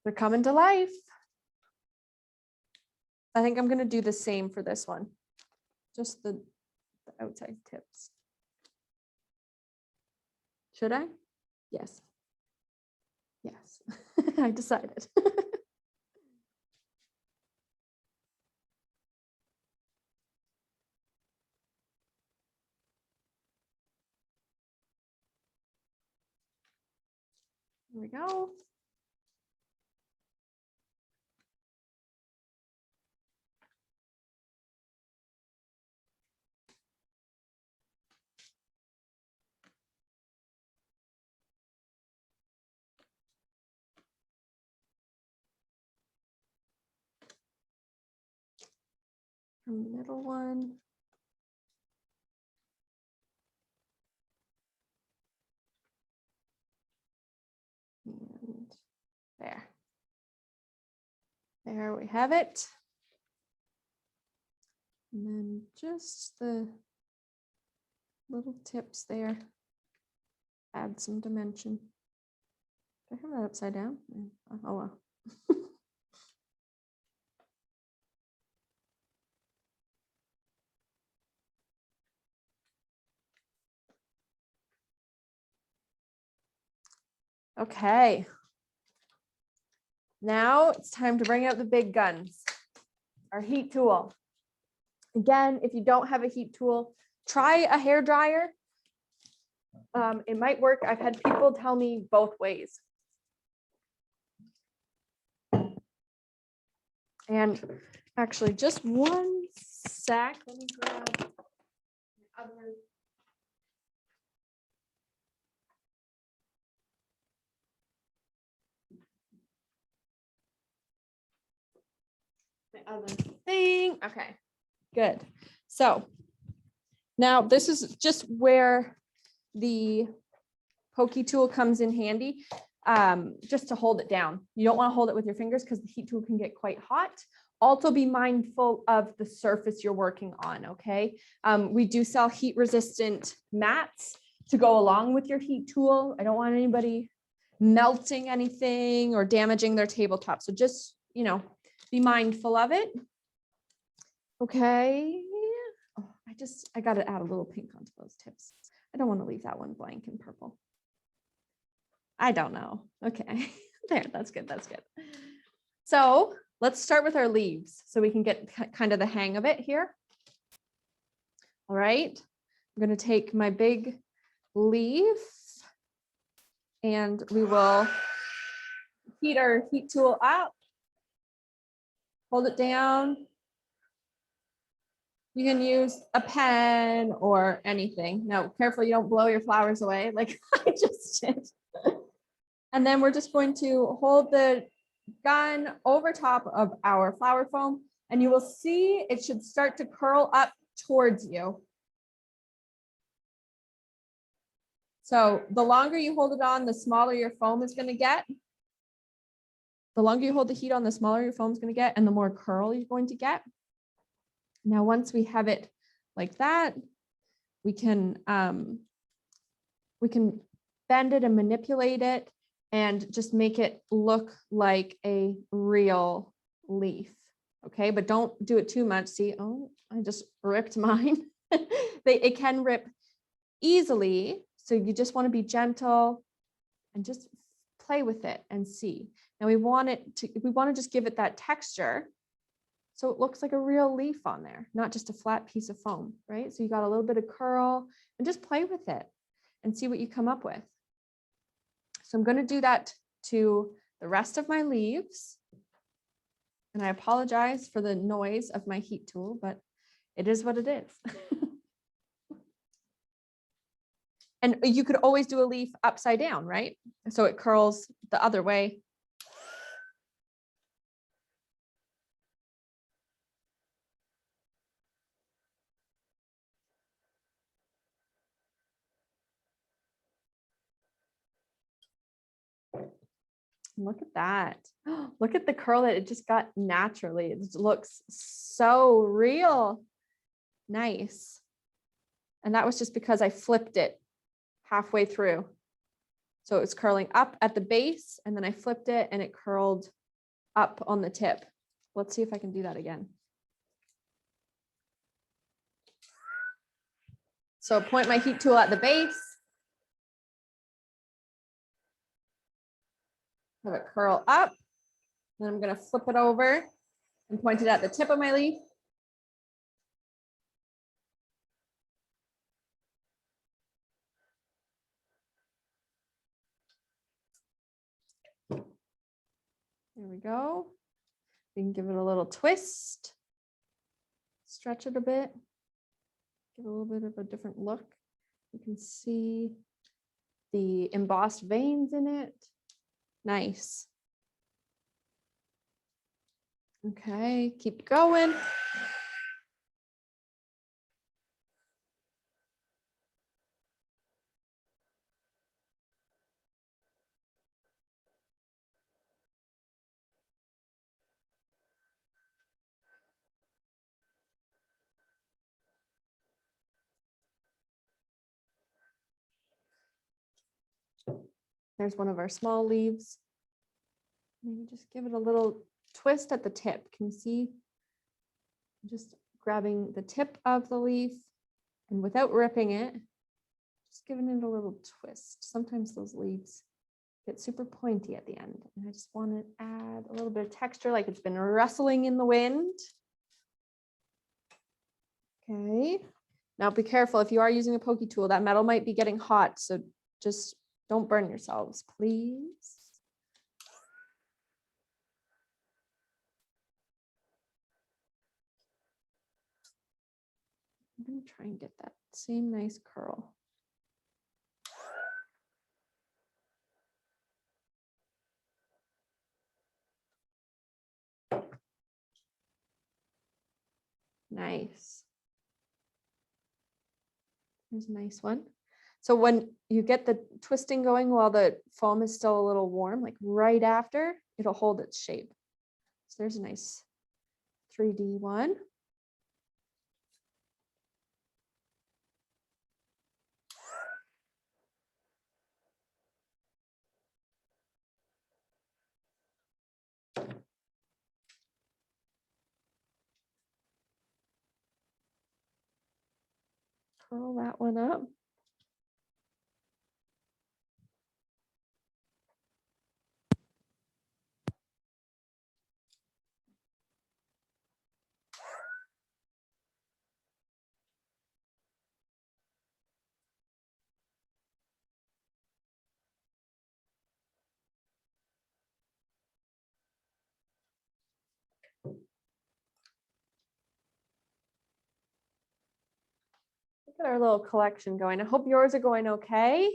They're coming to life. I think I'm going to do the same for this one. Just the outside tips. Should I? Yes. Yes, I decided. There we go. From the middle one. And there. There we have it. And then just the little tips there. Add some dimension. Do I have that upside down? Oh well. Okay. Now it's time to bring out the big guns. Our heat tool. Again, if you don't have a heat tool, try a hair dryer. It might work. I've had people tell me both ways. And actually, just one sec. Let me grab my other. My other thing. Okay, good. So now this is just where the pokey tool comes in handy, just to hold it down. You don't want to hold it with your fingers because the heat tool can get quite hot. Also be mindful of the surface you're working on, okay? We do sell heat resistant mats to go along with your heat tool. I don't want anybody melting anything or damaging their tabletop. So just, you know, be mindful of it. Okay. Oh, I got to add a little pink onto those tips. I don't want to leave that one blank and purple. I don't know. Okay, there, that's good, that's good. So let's start with our leaves so we can get kind of the hang of it here. All right, I'm going to take my big leaf and we will heat our heat tool up. Hold it down. You can use a pen or anything. Now, careful you don't blow your flowers away like I just did. And then we're just going to hold the gun over top of our flower foam, and you will see it should start to curl up towards you. So the longer you hold it on, the smaller your foam is going to get. The longer you hold the heat on, the smaller your foam is going to get, and the more curl you're going to get. Now, once we have it like that, we can bend it and manipulate it and just make it look like a real leaf. Okay, but don't do it too much. See, oh, I just ripped mine. It can rip easily. So you just want to be gentle and just play with it and see. Now we want to just give it that texture. So it looks like a real leaf on there, not just a flat piece of foam, right? So you got a little bit of curl and just play with it and see what you come up with. So I'm going to do that to the rest of my leaves. And I apologize for the noise of my heat tool, but it is what it is. And you could always do a leaf upside down, right? So it curls the other way. Look at that. Look at the curl that it just got naturally. It looks so real. Nice. And that was just because I flipped it halfway through. So it was curling up at the base and then I flipped it and it curled up on the tip. Let's see if I can do that again. So point my heat tool at the base. Have it curl up. Then I'm going to flip it over and point it at the tip of my leaf. we go. We can give it a little twist, stretch it a bit, give it a little bit of a different look. You can see the embossed veins in it. Nice. Okay, keep going. There's one of our small leaves. Maybe just give it a little twist at the tip. Can you see? Just grabbing the tip of the leaf and without ripping it, just giving it a little twist. Sometimes those leaves get super pointy at the end, and I just want to add a little bit of texture like it's been rustling in the wind. Okay, now be careful if you are using a pokey tool, that metal might be getting hot, so just don't burn yourselves, please. I'm going to try and get that same nice curl. Nice. Here's a nice one. So when you get the twisting going while the foam is still a little warm, like right after, it'll hold its shape. So there's a nice 3D one. Curl that one up. Look at our little collection going. I hope yours are going okay.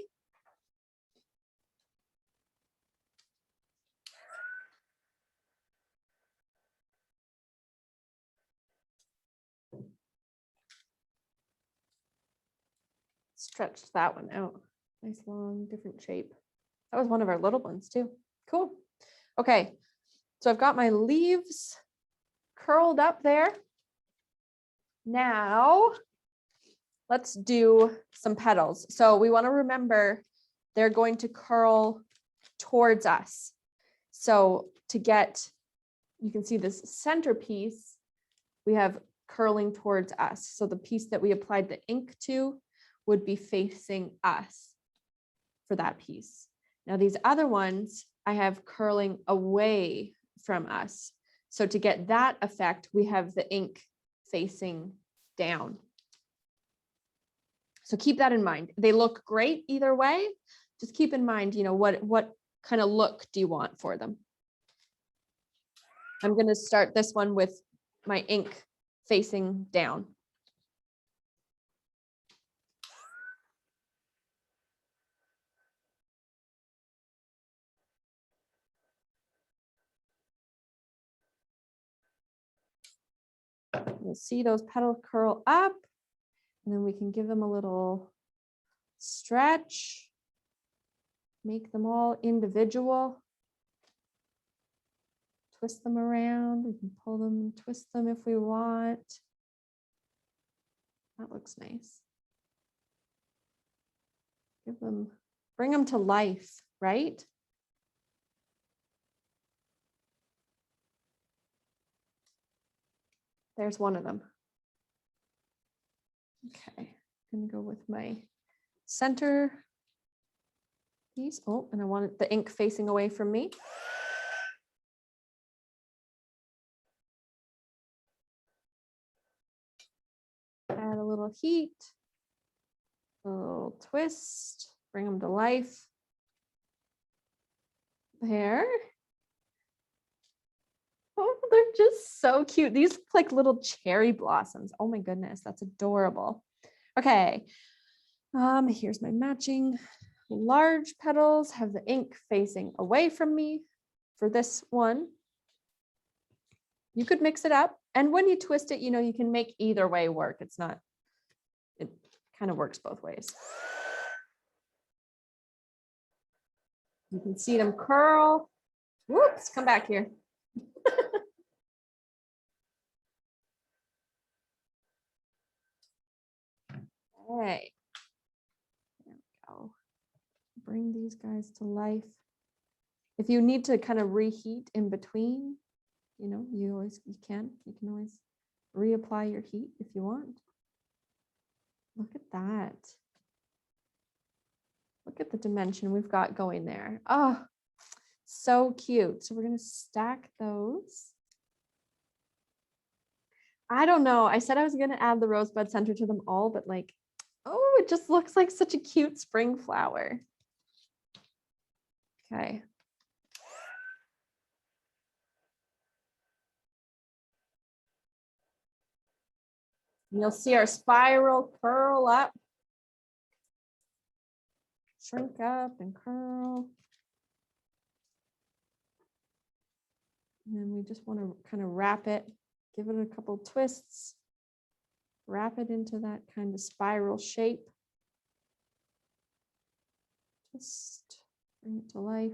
Stretched that one out. Nice long, different shape. That was one of our little ones too. Cool. Okay, so I've got my leaves curled up there. Now let's do some petals. So we want to remember they're going to curl towards us. So to get, you can see this centerpiece, we have curling towards us. So the piece that we applied the ink to would be facing us for that piece. Now these other ones I have curling away from us. So to get that effect, we have the ink facing down. So keep that in mind. They look great either way. Just keep in mind, you know, what kind of look do you want for them? I'm going to start this one with my ink facing down. You'll see those petals curl up, and then we can give them a little stretch, make them all individual, twist them around. We can pull them and twist them if we want. That looks nice. Give them, bring them to life, right? There's one of them. Okay, I'm gonna go with my center piece. Oh, and I want the ink facing away from me. Add a little heat, a little twist, bring them to life. There. Oh, they're just so cute. These look like little cherry blossoms. Oh my goodness, that's adorable. Okay, here's my matching large petals. Have the ink facing away from me for this one. You could mix it up, and when you twist it, you know, you can make either way work. It kind of works both ways. You can see them curl. Whoops, come back here. Okay. There we go. Bring these guys to life. If you need to kind of reheat in between, you know, you can always reapply your heat if you want. Look at that. Look at the dimension we've got going there. Oh, so cute. So we're going to stack those. I don't know. I said I was going to add the Rosebud Center to them all, but like, oh, it just looks like such a cute spring flower. Okay. And you'll see our spiral curl up, shrink up and curl. And then we just want to kind of wrap it, give it a couple twists, wrap it into that kind of spiral shape. Just bring it to life.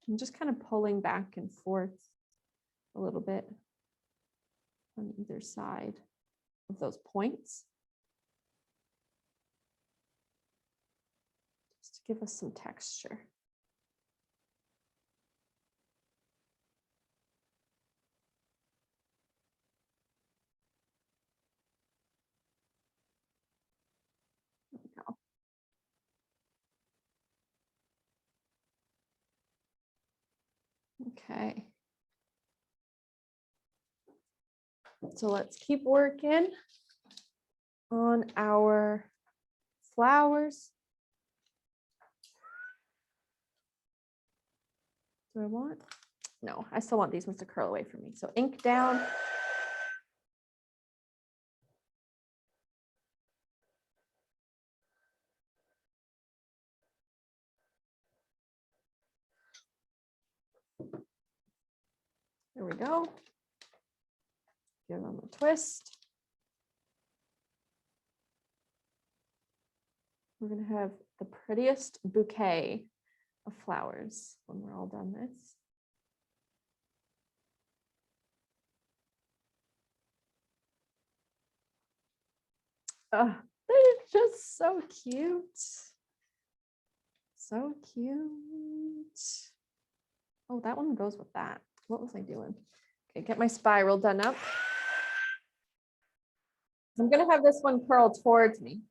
I'm just kind of pulling back and forth a little bit on either side of those points. Just to give us some texture. There we go. Okay. So let's keep working on our flowers. Do I want? No, I still want these ones to curl away from me. So ink down. There we go. Give them a twist. We're going to have the prettiest bouquet of flowers when we're all done this. Oh, they're just so cute. So cute. Oh, that one goes with that. What was I doing? Okay, get my spiral done up. I'm going to have this one curl towards me.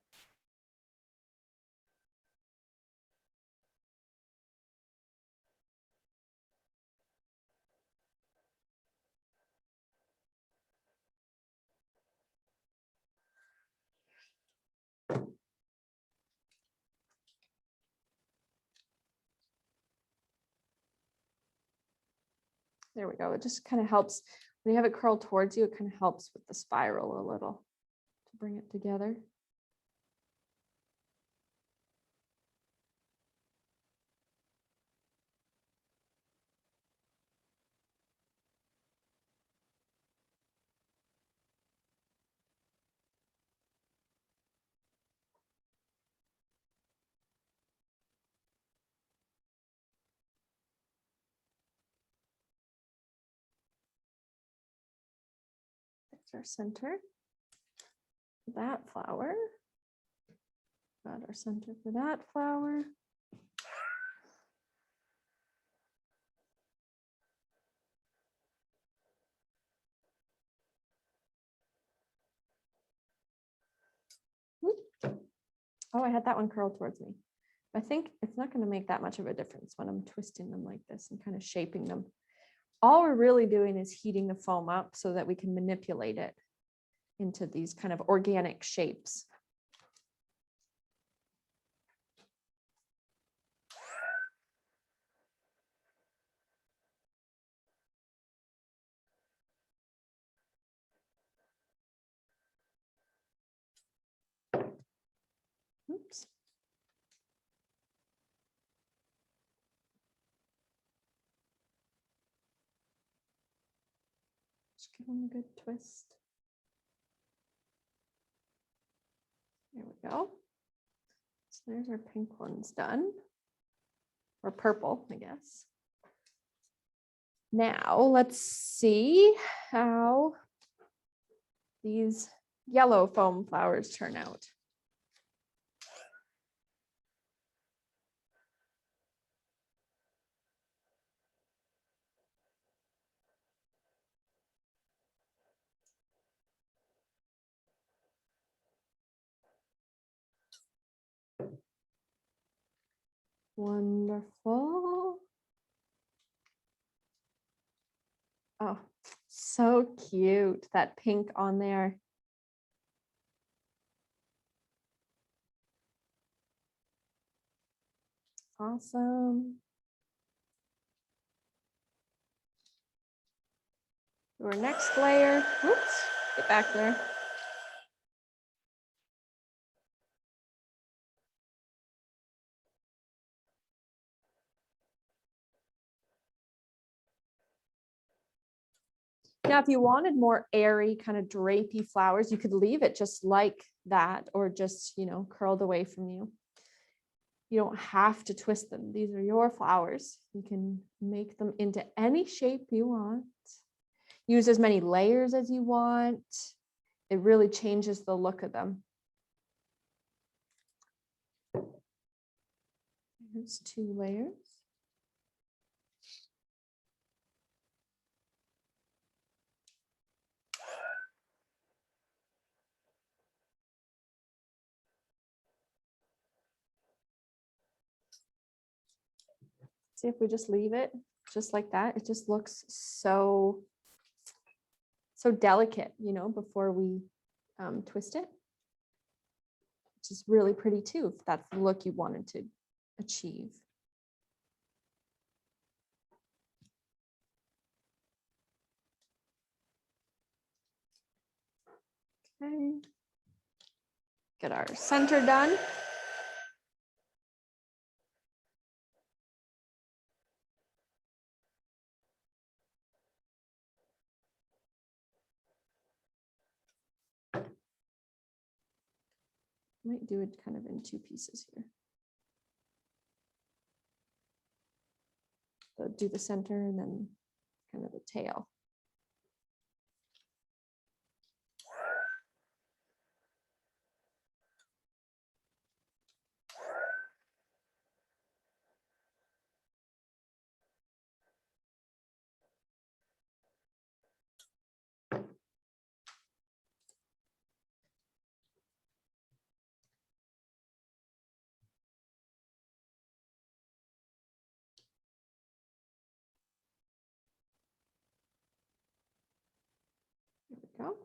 There we go. It just kind of helps when you have it curl towards you. It kind of helps with the spiral a little to bring it together. That's our center. That flower. Got our center for that flower. Oh, I had that one curl towards me. I think it's not going to make that much of a difference when I'm twisting them like this and kind of shaping them. All we're really doing is heating the foam up so that we can manipulate it into these kind of organic shapes. Just give them a good twist. There we go. So there's our pink ones done. Or purple, I guess. Now let's see how these yellow foam flowers turn out. Wonderful. Oh, so cute, that pink on there. Awesome. Our next layer. Oops, get back there. Now, if you wanted more airy, kind of drapey flowers, you could leave it just like that, or just, you know, curled away from you. You don't have to twist them. These are your flowers. You can make them into any shape you want. Use as many layers as you want. It really changes the look of them. Here's 2 layers. See, if we just leave it just like that, it just looks so delicate, you know, before we twist it. Which is really pretty too, if that's the look you wanted to achieve. Okay. Get our center done. Might do it kind of in 2 pieces here. So do the center and then kind of the tail. There we go.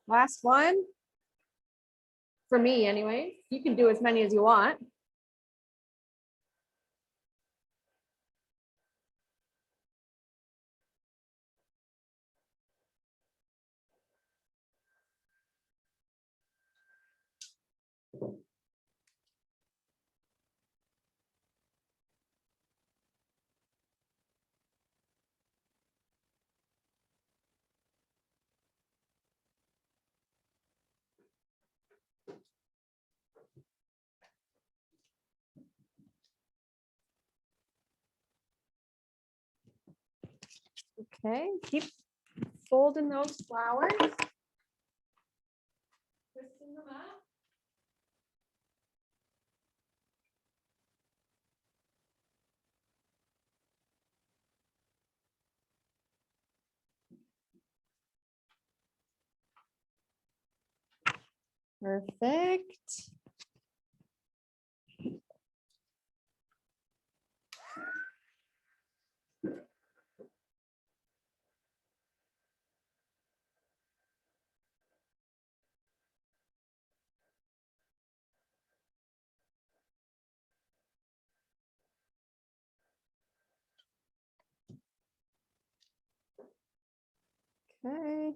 Last one. For me anyway. You can do as many as you want. Okay, keep folding those flowers. Twisting them up. Perfect. Okay.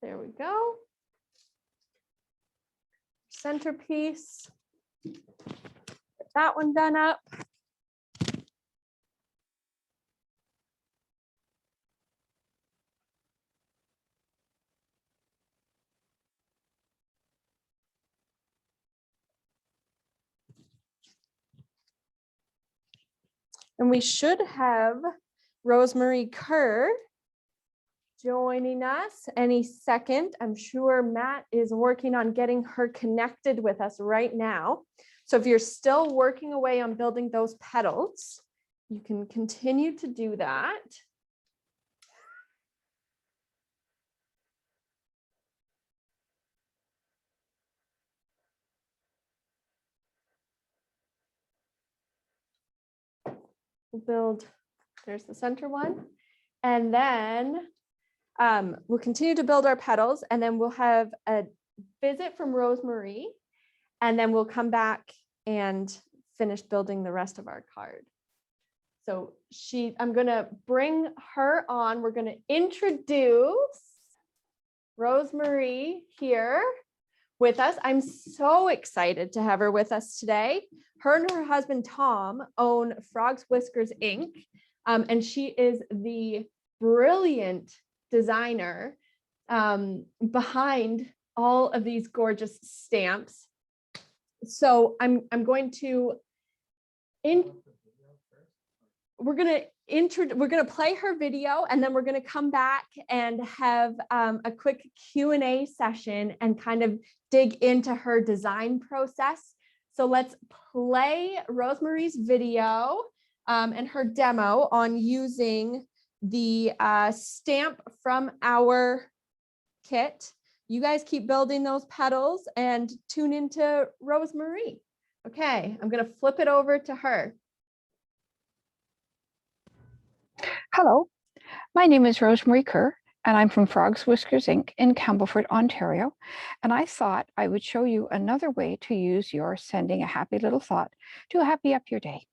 There we go. Centerpiece. Get that one done up. And we should have Rosemary Kerr joining us any second. I'm sure Matt is working on getting her connected with us right now. So if you're still working away on building those petals, you can continue to do that. We'll build, there's the center one. And then we'll continue to build our petals, and then we'll have a visit from Rosemary, and then we'll come back and finish building the rest of our card. So I'm gonna bring her on. We're gonna introduce Rosemary here with us. I'm so excited to have her with us today. Her and her husband, Tom, own Frogs Whiskers Inc. And she is the brilliant designer behind all of these gorgeous stamps. So I'm going to, we're gonna play her video, and then we're gonna come back and have a quick Q&A session and kind of dig into her design process. So let's play Rosemary's video and her demo on using the stamp from our kit. You guys keep building those petals and tune into Rosemary. Okay, I'm gonna flip it over to her. Hello, my name is Rosemary Kerr, and I'm from Frogs Whiskers Inc. in Campbellford, Ontario. And I thought I would show you another way to use your sending a happy little thought to happy up your day.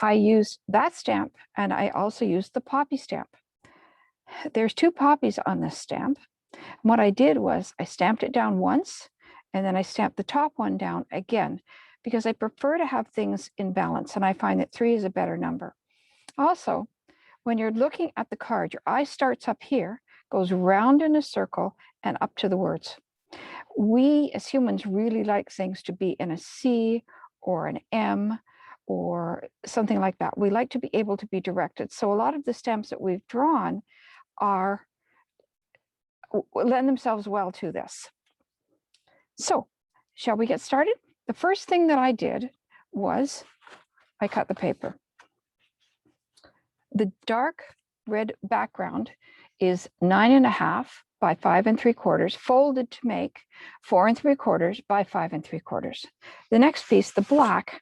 I use that stamp, and I also use the poppy stamp. There's 2 poppies on this stamp. And what I did was I stamped it down once, and then I stamped the top one down again, because I prefer to have things in balance, and I find that 3 is a better number. Also, when you're looking at the card, your eye starts up here, goes round in a circle, and up to the words. We as humans really like things to be in a C or an M or something like that. We like to be able to be directed. So a lot of the stamps that we've drawn lend themselves well to this. So, shall we get started? The first thing that I did was I cut the paper. The dark red background is 9.5 by 5 3/4, folded to make 4 3/4 by 5 3/4. The next piece, the black,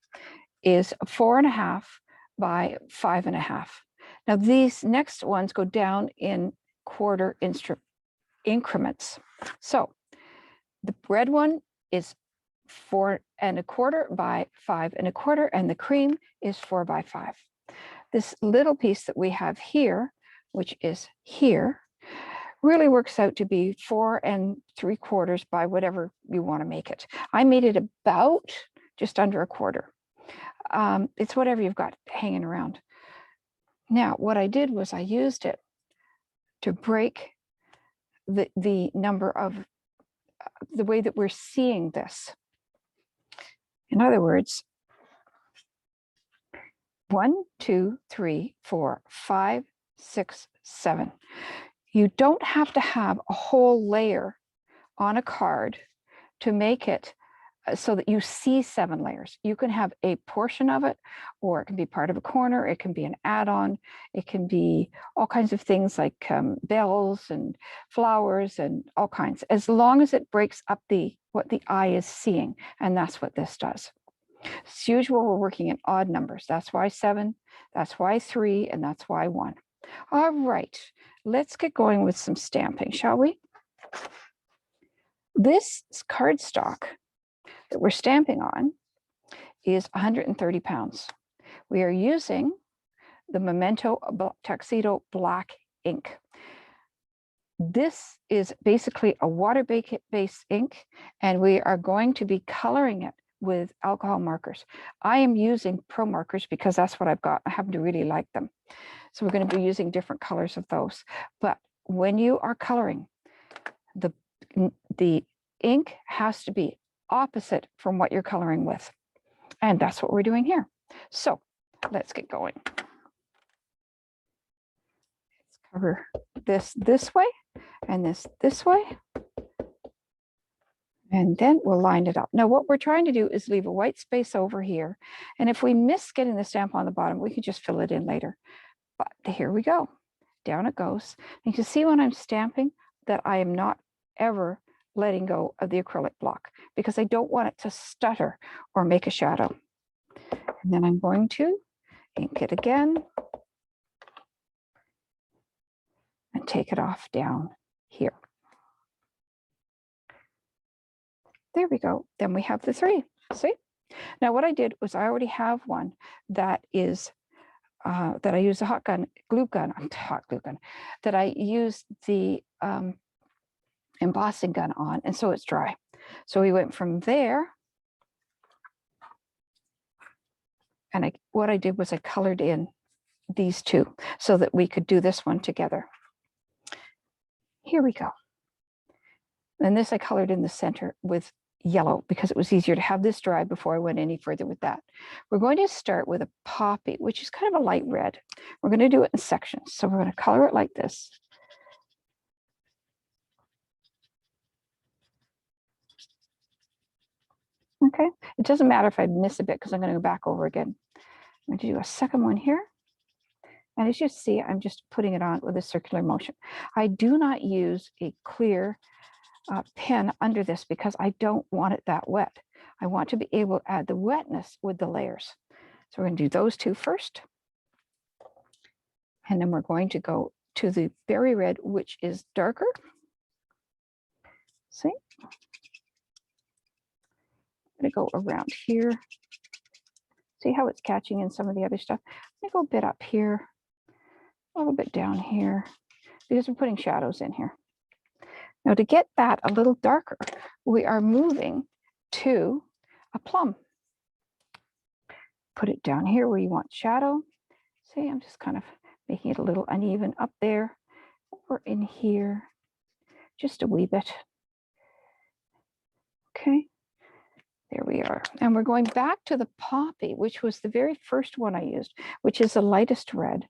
is 4.5 by 5.5. Now these next ones go down in quarter increments. So the red one is 4 1/4 by 5 1/4, and the cream is 4 by 5. This little piece that we have here, which is here, really works out to be 4 3/4 by whatever you want to make it. I made it about just under 1/4. It's whatever you've got hanging around. Now, what I did was I used it to break the number of the way that we're seeing this. In other words, 1, 2, 3, 4, 5, 6, 7. You don't have to have a whole layer on a card to make it so that you see 7 layers. You can have a portion of it, or it can be part of a corner. It can be an add-on. It can be all kinds of things like bells and flowers and all kinds, as long as it breaks up what the eye is seeing. And that's what this does. As usual, we're working in odd numbers. That's why 7, that's why 3, and that's why 1. All right, let's get going with some stamping, shall we? This cardstock that we're stamping on is 130 pounds. We are using the Memento Tuxedo Black ink. this is basically a water-based ink, and we are going to be coloring it with alcohol markers. I am using Pro markers because that's what I've got. I happen to really like them. So we're going to be using different colors of those. But when you are coloring, the ink has to be opposite from what you're coloring with. And that's what we're doing here. So let's get going. Let's cover this way and this way. And then we'll line it up. Now what we're trying to do is leave a white space over here. And if we miss getting the stamp on the bottom, we can just fill it in later. But here we go. Down it goes. And you can see when I'm stamping that I am not ever letting go of the acrylic block because I don't want it to stutter or make a shadow. And then I'm going to ink it again and take it off down here. There we go. Then we have the three. See? Now what I did was I already have one that is that I use a hot glue gun, that I use the embossing gun on, and so it's dry. So we went from there, and what I did was I colored in these two so that we could do this one together. Here we go. And this I colored in the center with yellow because it was easier to have this dry before I went any further with that. We're going to start with a poppy, which is kind of a light red. We're going to do it in sections. So we're going to color it like this. Okay, it doesn't matter if I miss a bit because I'm going to go back over again. I'm going to do a second one here. And as you see, I'm just putting it on with a circular motion. I do not use a clear pen under this because I don't want it that wet. I want to be able to add the wetness with the layers. So we're going to do those two first. And then we're going to go to the berry red, which is darker. See? I'm going to go around here. See how it's catching in some of the other stuff? I'm going to go a bit up here, a little bit down here, because we're putting shadows in here. Now to get that a little darker, we are moving to a plum. Put it down here where you want shadow. See, I'm just kind of making it a little uneven up there, or in here, just a wee bit. Okay, there we are. And we're going back to the poppy, which was the very first one I used, which is the lightest red.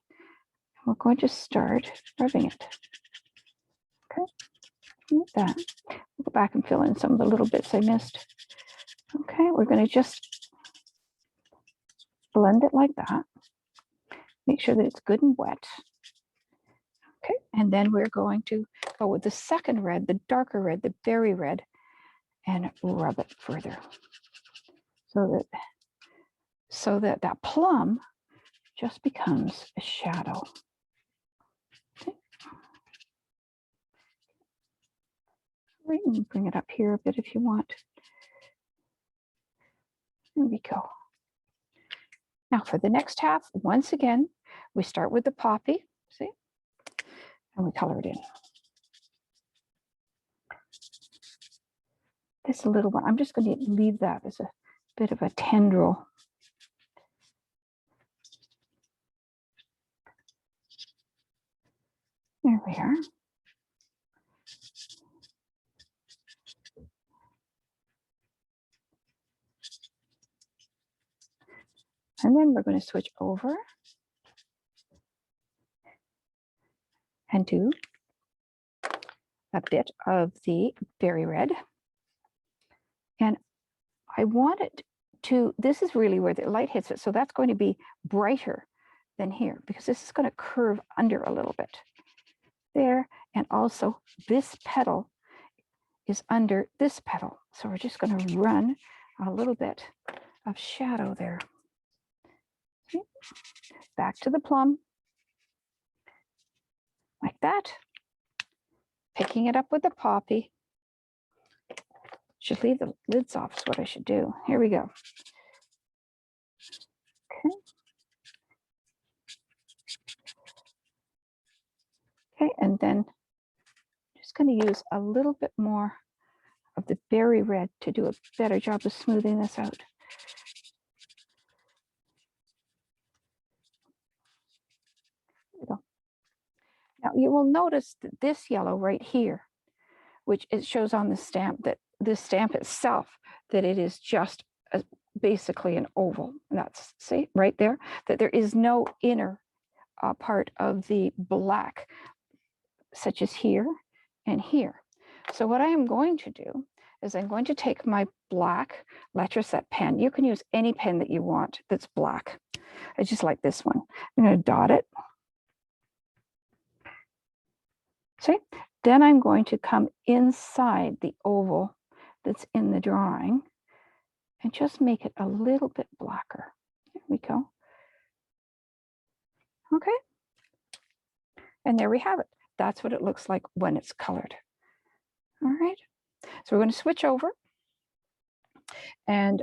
We're going to start rubbing it. Okay. Like that. We'll go back and fill in some of the little bits I missed. Okay, we're going to just blend it like that. Make sure that it's good and wet. Okay, and then we're going to go with the second red, the darker red, the berry red, and rub it further so that that plum just becomes a shadow. Okay. Right, and bring it up here a bit if you want. There we go. Now for the next half, once again, we start with the poppy, see, and we color it in. This little one, I'm just going to leave that as a bit of a tendril. There we are. And then we're going to switch over and do a bit of the berry red. And I want it to, this is really where the light hits it. So that's going to be brighter than here because this is going to curve under a little bit there. And also this petal is under this petal. So we're just going to run a little bit of shadow there. Okay. Back to the plum, like that. Picking it up with the poppy. Should leave the lids off is what I should do. Here we go. Okay. Okay, and then just going to use a little bit more of the berry red to do a better job of smoothing this out. There we go. Now you will notice that this yellow right here, which it shows on the stamp, that this stamp itself, that it is just basically an oval. And that's, see, right there, that there is no inner part of the black, such as here and here. So what I am going to do is I'm going to take my black Letraset pen. You can use any pen that you want that's black. I just like this one. I'm going to dot it. See? Then I'm going to come inside the oval that's in the drawing and just make it a little bit blacker. There we go. Okay. And there we have it. That's what it looks like when it's colored. All right. So we're going to switch over and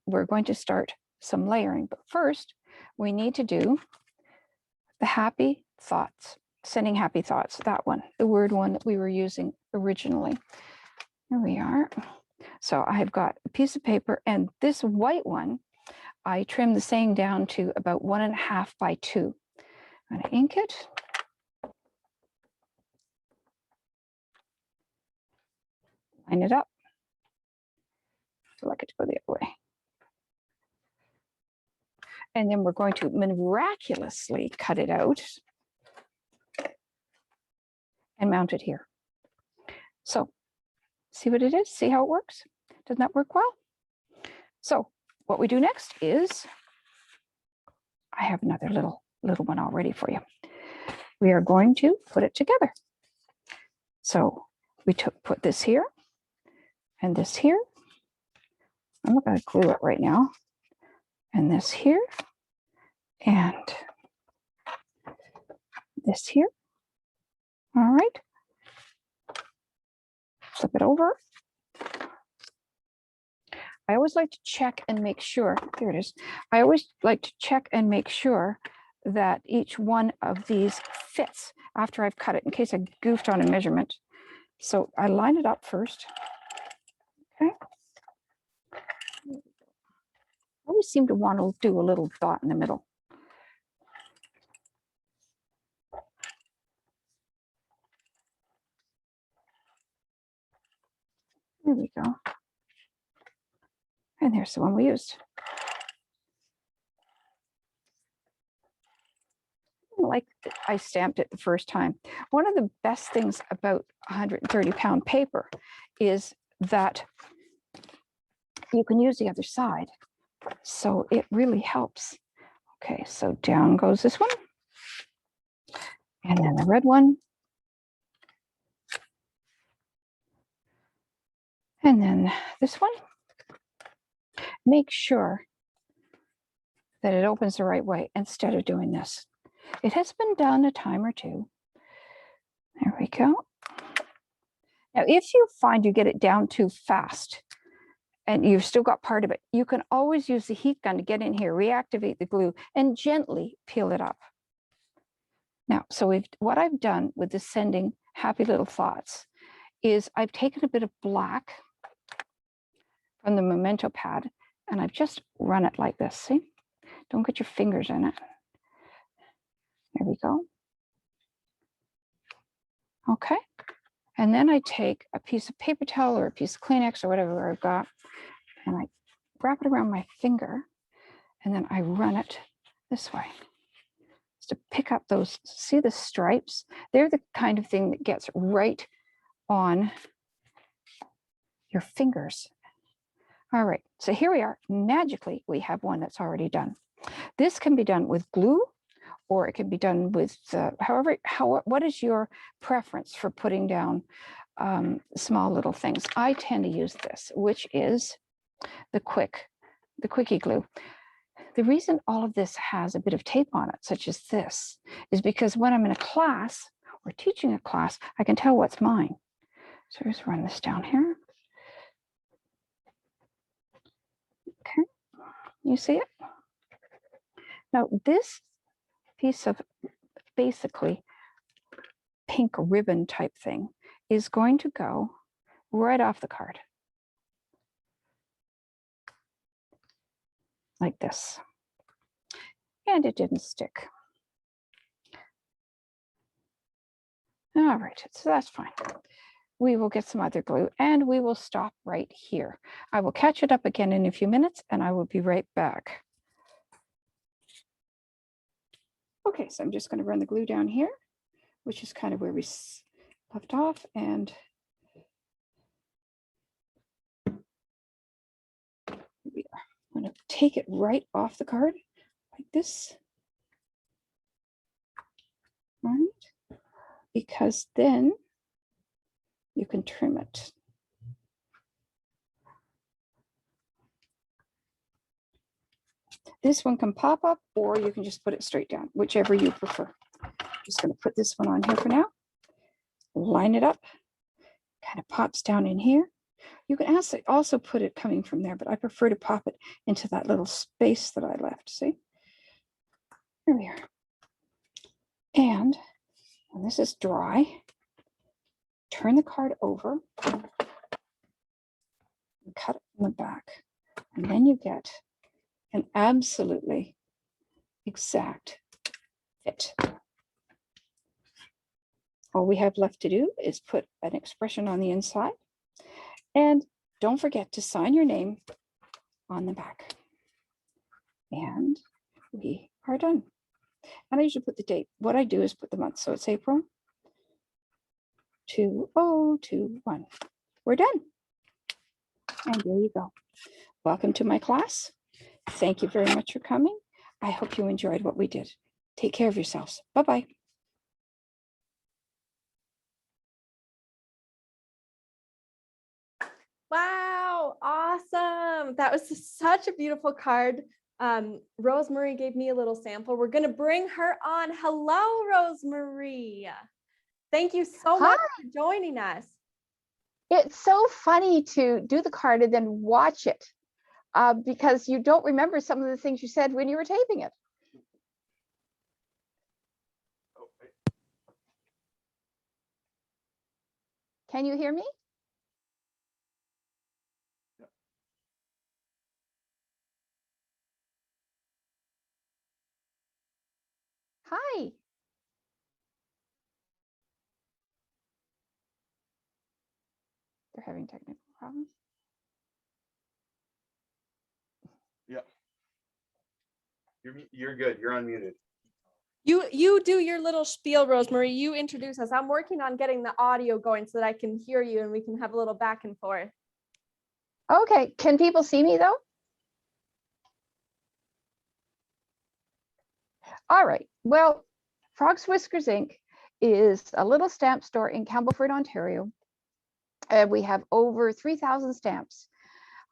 we're going to start some layering. But first, we need to do the happy thoughts, sending happy thoughts, that one, the word one that we were using originally. Here we are. So I've got a piece of paper, and this white one, I trimmed the saying down to about 1.5 by 2. I'm going to ink it. Line it up. I like it to go the other way. And then we're going to miraculously cut it out and mount it here. So see what it is? See how it works? Doesn't that work well? So what we do next is, I have another little one all ready for you. We are going to put it together. So we put this here and this here. I'm not going to glue it right now. And this here and this here. All right. Flip it over. I always like to check and make sure, there it is. I always like to check and make sure that each one of these fits after I've cut it, in case I goofed on a measurement. So I line it up first. Okay. I always seem to want to do a little dot in the middle. There we go. And there's the one we used. Like I stamped it the first time. One of the best things about 130-pound paper is that you can use the other side. So it really helps. Okay, so down goes this one. And then the red one. And then this one. Make sure that it opens the right way instead of doing this. It has been done a time or two. There we go. Now, if you find you get it down too fast and you've still got part of it, you can always use the heat gun to get in here, reactivate the glue, and gently peel it up. Now, so what I've done with the sending happy little thoughts is I've taken a bit of black from the memento pad and I've just run it like this. See? Don't get your fingers in it. There we go. Okay. And then I take a piece of paper towel or a piece of Kleenex or whatever I've got, and I wrap it around my finger, and then I run it this way. Just to pick up those, see the stripes? They're the kind of thing that gets right on your fingers. All right, so here we are. Magically, we have one that's already done. This can be done with glue, or it can be done with, what is your preference for putting down small little things? I tend to use this, which is the quickie glue. The reason all of this has a bit of tape on it, such as this, is because when I'm in a class or teaching a class, I can tell what's mine. So just run this down here. Okay, you see it? Now this piece of basically pink ribbon type thing is going to go right off the card. Like this. And it didn't stick. All right, so that's fine. We will get some other glue and we will stop right here. I will catch it up again in a few minutes and I will be right back. Okay, so I'm just going to run the glue down here, which is kind of where we left off, and we are. I'm going to take it right off the card like this. All right, because then you can trim it. This one can pop up, or you can just put it straight down, whichever you prefer. Just going to put this one on here for now. Line it up. Kind of pops down in here. You can also put it coming from there, but I prefer to pop it into that little space that I left. See? Here we are. And when this is dry, turn the card over and cut it from the back. And then you get an absolutely exact fit. All we have left to do is put an expression on the inside, and don't forget to sign your name on the back. And we are done. And I usually put the date. What I do is put the month. So it's April 2021. We're done. And there you go. Welcome to my class. Thank you very much for coming. I hope you enjoyed what we did. Take care of yourselves. Bye-bye. Wow, awesome. That was such a beautiful card. Rosemary gave me a little sample. We're going to bring her on. Hello, Rosemary. Thank you so much for joining us. It's so funny to do the card and then watch it because you don't remember some of the things you said when you were taping it. Can you hear me? Hi. They're having technical problems. Yeah. You're good. You're unmuted. You do your little spiel, Rosemary. You introduce us. I'm working on getting the audio going so that I can hear you and we can have a little back and forth. Okay. Can people see me though? All right. Well, Frog's Whiskers Inc. is a little stamp store in Campbellford, Ontario. And we have over 3,000 stamps.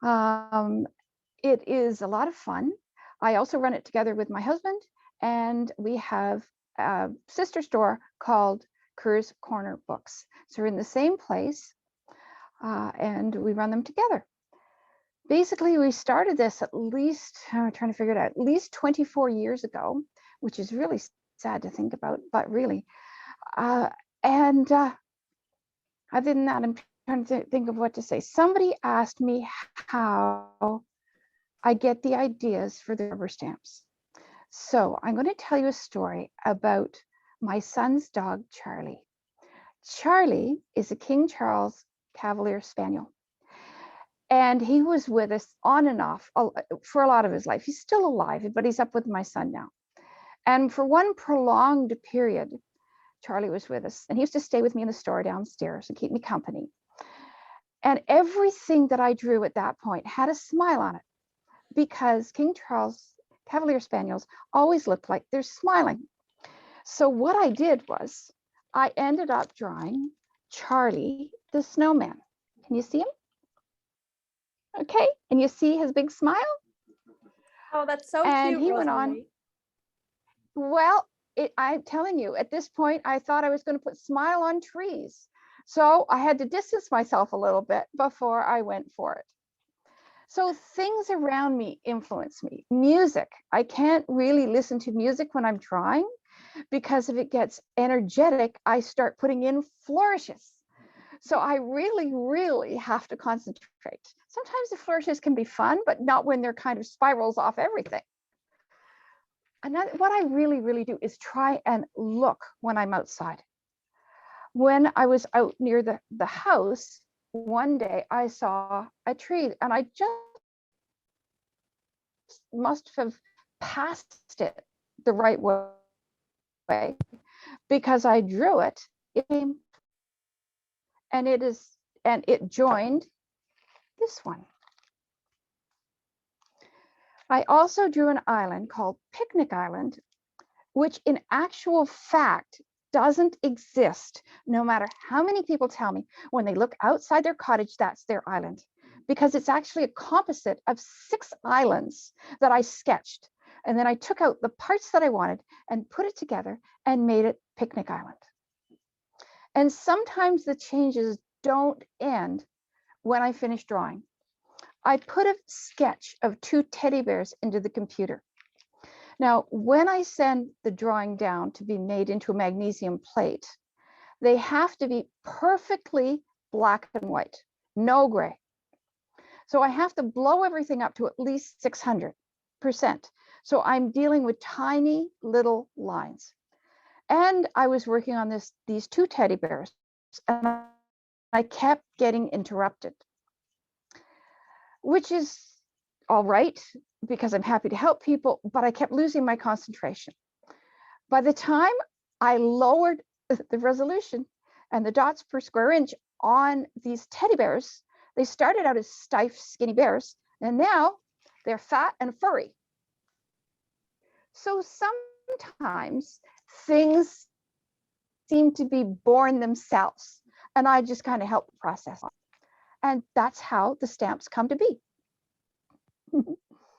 It is a lot of fun. I also run it together with my husband, and we have a sister store called Kerr's Corner Books. So we're in the same place, and we run them together. Basically, we started this at least, I'm trying to figure it out, at least 24 years ago, which is really sad to think about, but really. Other than that, I'm trying to think of what to say. Somebody asked me how I get the ideas for the rubber stamps. So I'm going to tell you a story about my son's dog, Charlie. Charlie is a King Charles Cavalier Spaniel. And he was with us on and off for a lot of his life. He's still alive, but he's up with my son now. And for one prolonged period, Charlie was with us. And he used to stay with me in the store downstairs and keep me company. And everything that I drew at that point had a smile on it, because King Charles Cavalier Spaniels always look like they're smiling. So what I did was I ended up drawing Charlie the Snowman. Can you see him? Okay, and you see his big smile? Oh, that's so And cute, he went on. Rosemary. Well, I'm telling you, at this point, I thought I was going to put smile on trees. So I had to distance myself a little bit before I went for it. So things around me influence me. Music. I can't really listen to music when I'm drawing, because if it gets energetic, I start putting in flourishes. So I really, really have to concentrate. Sometimes the flourishes can be fun, but not when they're kind of spirals off everything. What I really, really do is try and look when I'm outside. When I was out near the house, one day I saw a tree and I just must have passed it the right way because I drew it. It came and it joined this one. I also drew an island called Picnic Island, which in actual fact doesn't exist, no matter how many people tell me when they look outside their cottage, that's their island, because it's actually a composite of 6 islands that I sketched. And then I took out the parts that I wanted and put it together and made it Picnic Island. And sometimes the changes don't end when I finish drawing. I put a sketch of 2 teddy bears into the computer. Now, when I send the drawing down to be made into a magnesium plate, they have to be perfectly black and white, no gray. So I have to blow everything up to at least 600%. So I'm dealing with tiny little lines. And I was working on these 2 teddy bears, and I kept getting interrupted, which is all right, because I'm happy to help people, but I kept losing my concentration. By the time I lowered the resolution and the dots per square inch on these teddy bears, they started out as stiff, skinny bears, and now they're fat and furry. So sometimes things seem to be born themselves, and I just kind of help the process. And that's how the stamps come to be.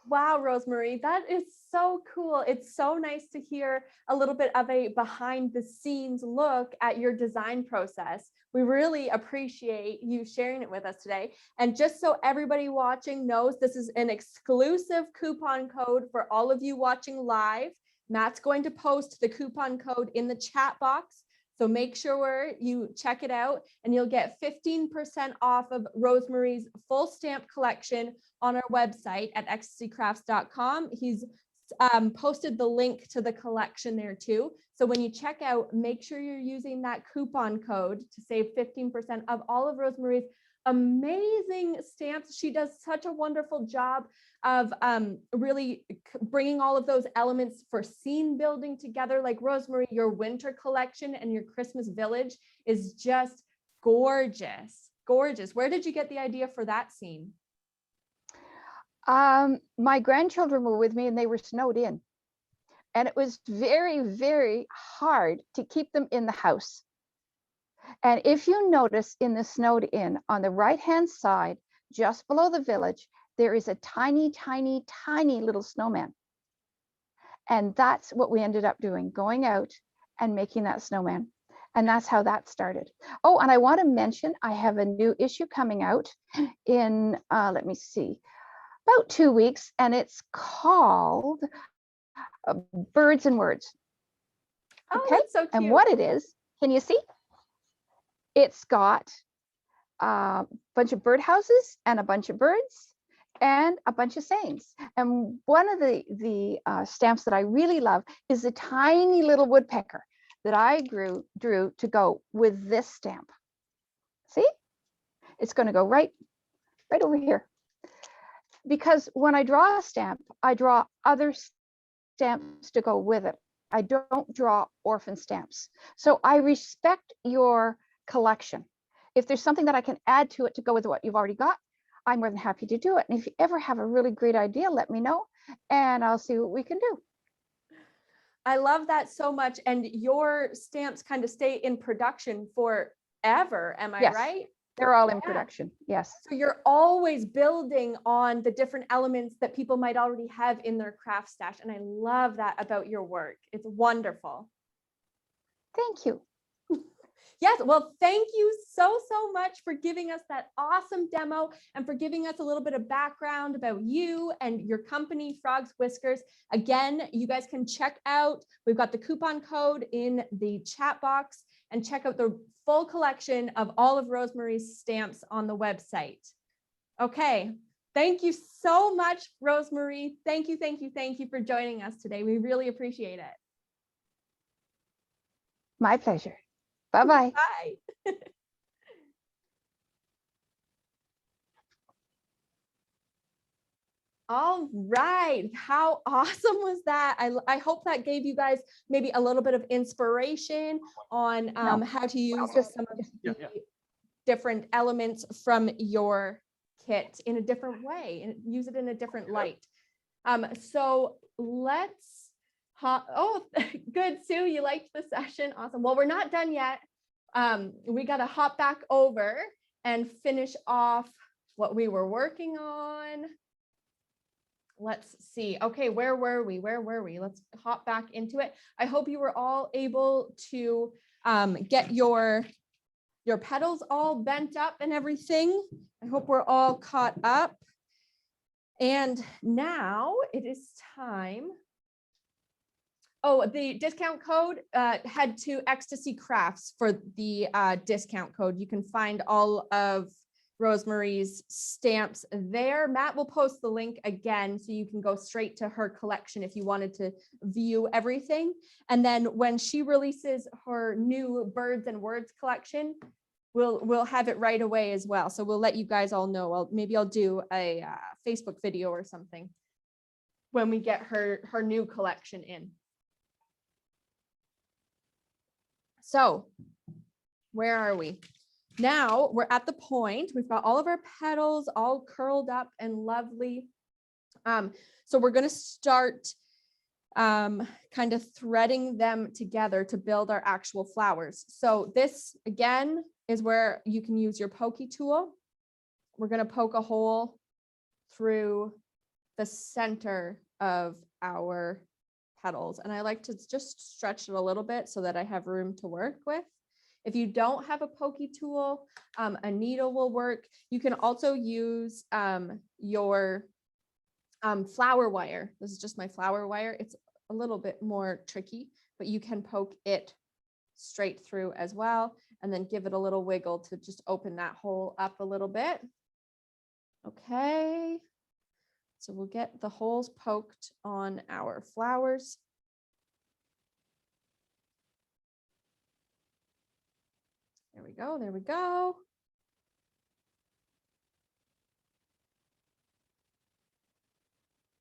Wow, Rosemary, that is so cool. It's so nice to hear a little bit of a behind the scenes look at your design process. We really appreciate you sharing it with us today. And just so everybody watching knows, this is an exclusive coupon code for all of you watching live. Matt's going to post the coupon code in the chat box. So make sure you check it out and you'll get 15% off of Rosemary's full stamp collection on our website at ecstasycrafts.com. He's posted the link to the collection there too. So when you check out, make sure you're using that coupon code to save 15% of all of Rosemary's amazing stamps. She does such a wonderful job of really bringing all of those elements for scene building together. Like Rosemary, your winter collection and your Christmas village is just gorgeous, gorgeous. Where did you get the idea for that scene? My grandchildren were with me and they were snowed in. And it was very, very hard to keep them in the house. And if you notice in the snowed in on the right-hand side, just below the village, there is a tiny, tiny, tiny little snowman. And that's what we ended up doing, going out and making that snowman. And that's how that started. Oh, and I want to mention, I have a new issue coming out in, let me see, about 2 weeks, and it's called Birds and Words. Oh, Okay, that's so cute. and what it is, can you see? It's got a bunch of birdhouses and a bunch of birds and a bunch of sayings. And one of the stamps that I really love is the tiny little woodpecker that I drew to go with this stamp. See? It's going to go right over here. Because when I draw a stamp, I draw other stamps to go with it. I don't draw orphan stamps. So I respect your collection. If there's something that I can add to it to go with what you've already got, I'm more than happy to do it. And if you ever have a really great idea, let me know and I'll see what we can do. I love that so much. And your stamps kind of stay in production forever. Am I Yes. right? They're all in Yeah. production. Yes. So you're always building on the different elements that people might already have in their craft stash. And I love that about your work. It's wonderful. Thank you. Yes, well, thank you so much for giving us that awesome demo and for giving us a little bit of background about you and your company, Frogs Whiskers. Again, you guys can check out, we've got the coupon code in the chat box, and check out the full collection of all of Rosemary's stamps on the website. Okay, thank you so much, Rosemary. Thank you, thank you, thank you for joining us today. We really appreciate it. My pleasure. Bye-bye. Bye. All right, how awesome was that? I hope that gave you guys maybe a little bit of inspiration on how to use some of the different elements from your kit in a different way and use it in a different light. So let's oh, good, Sue, you liked the session. Awesome. Well, we're not done yet. We got to hop back over and finish off what we were working on. Let's see. Okay, where were we? Let's hop back into it. I hope you were all able to get your petals all bent up and everything. I hope we're all caught up. And now it is time. Oh, the discount code, head to Ecstasy Crafts for the discount code. You can find all of Rosemary's stamps there. Matt will post the link again so you can go straight to her collection if you wanted to view everything. And then when she releases her new Birds and Words collection, we'll have it right away as well. So we'll let you guys all know. Maybe I'll do a Facebook video or something when we get her new collection in. So where are we? Now we're at the point, we've got all of our petals all curled up and lovely. So we're going to start kind of threading them together to build our actual flowers. So this again is where you can use your pokey tool. We're going to poke a hole through the center of our petals. And I like to just stretch it a little bit so that I have room to work with. If you don't have a pokey tool, a needle will work. You can also use your flower wire. This is just my flower wire. It's a little bit more tricky, but you can poke it straight through as well, and then give it a little wiggle to just open that hole up a little bit. Okay. So we'll get the holes poked on our flowers. There we go, there we go.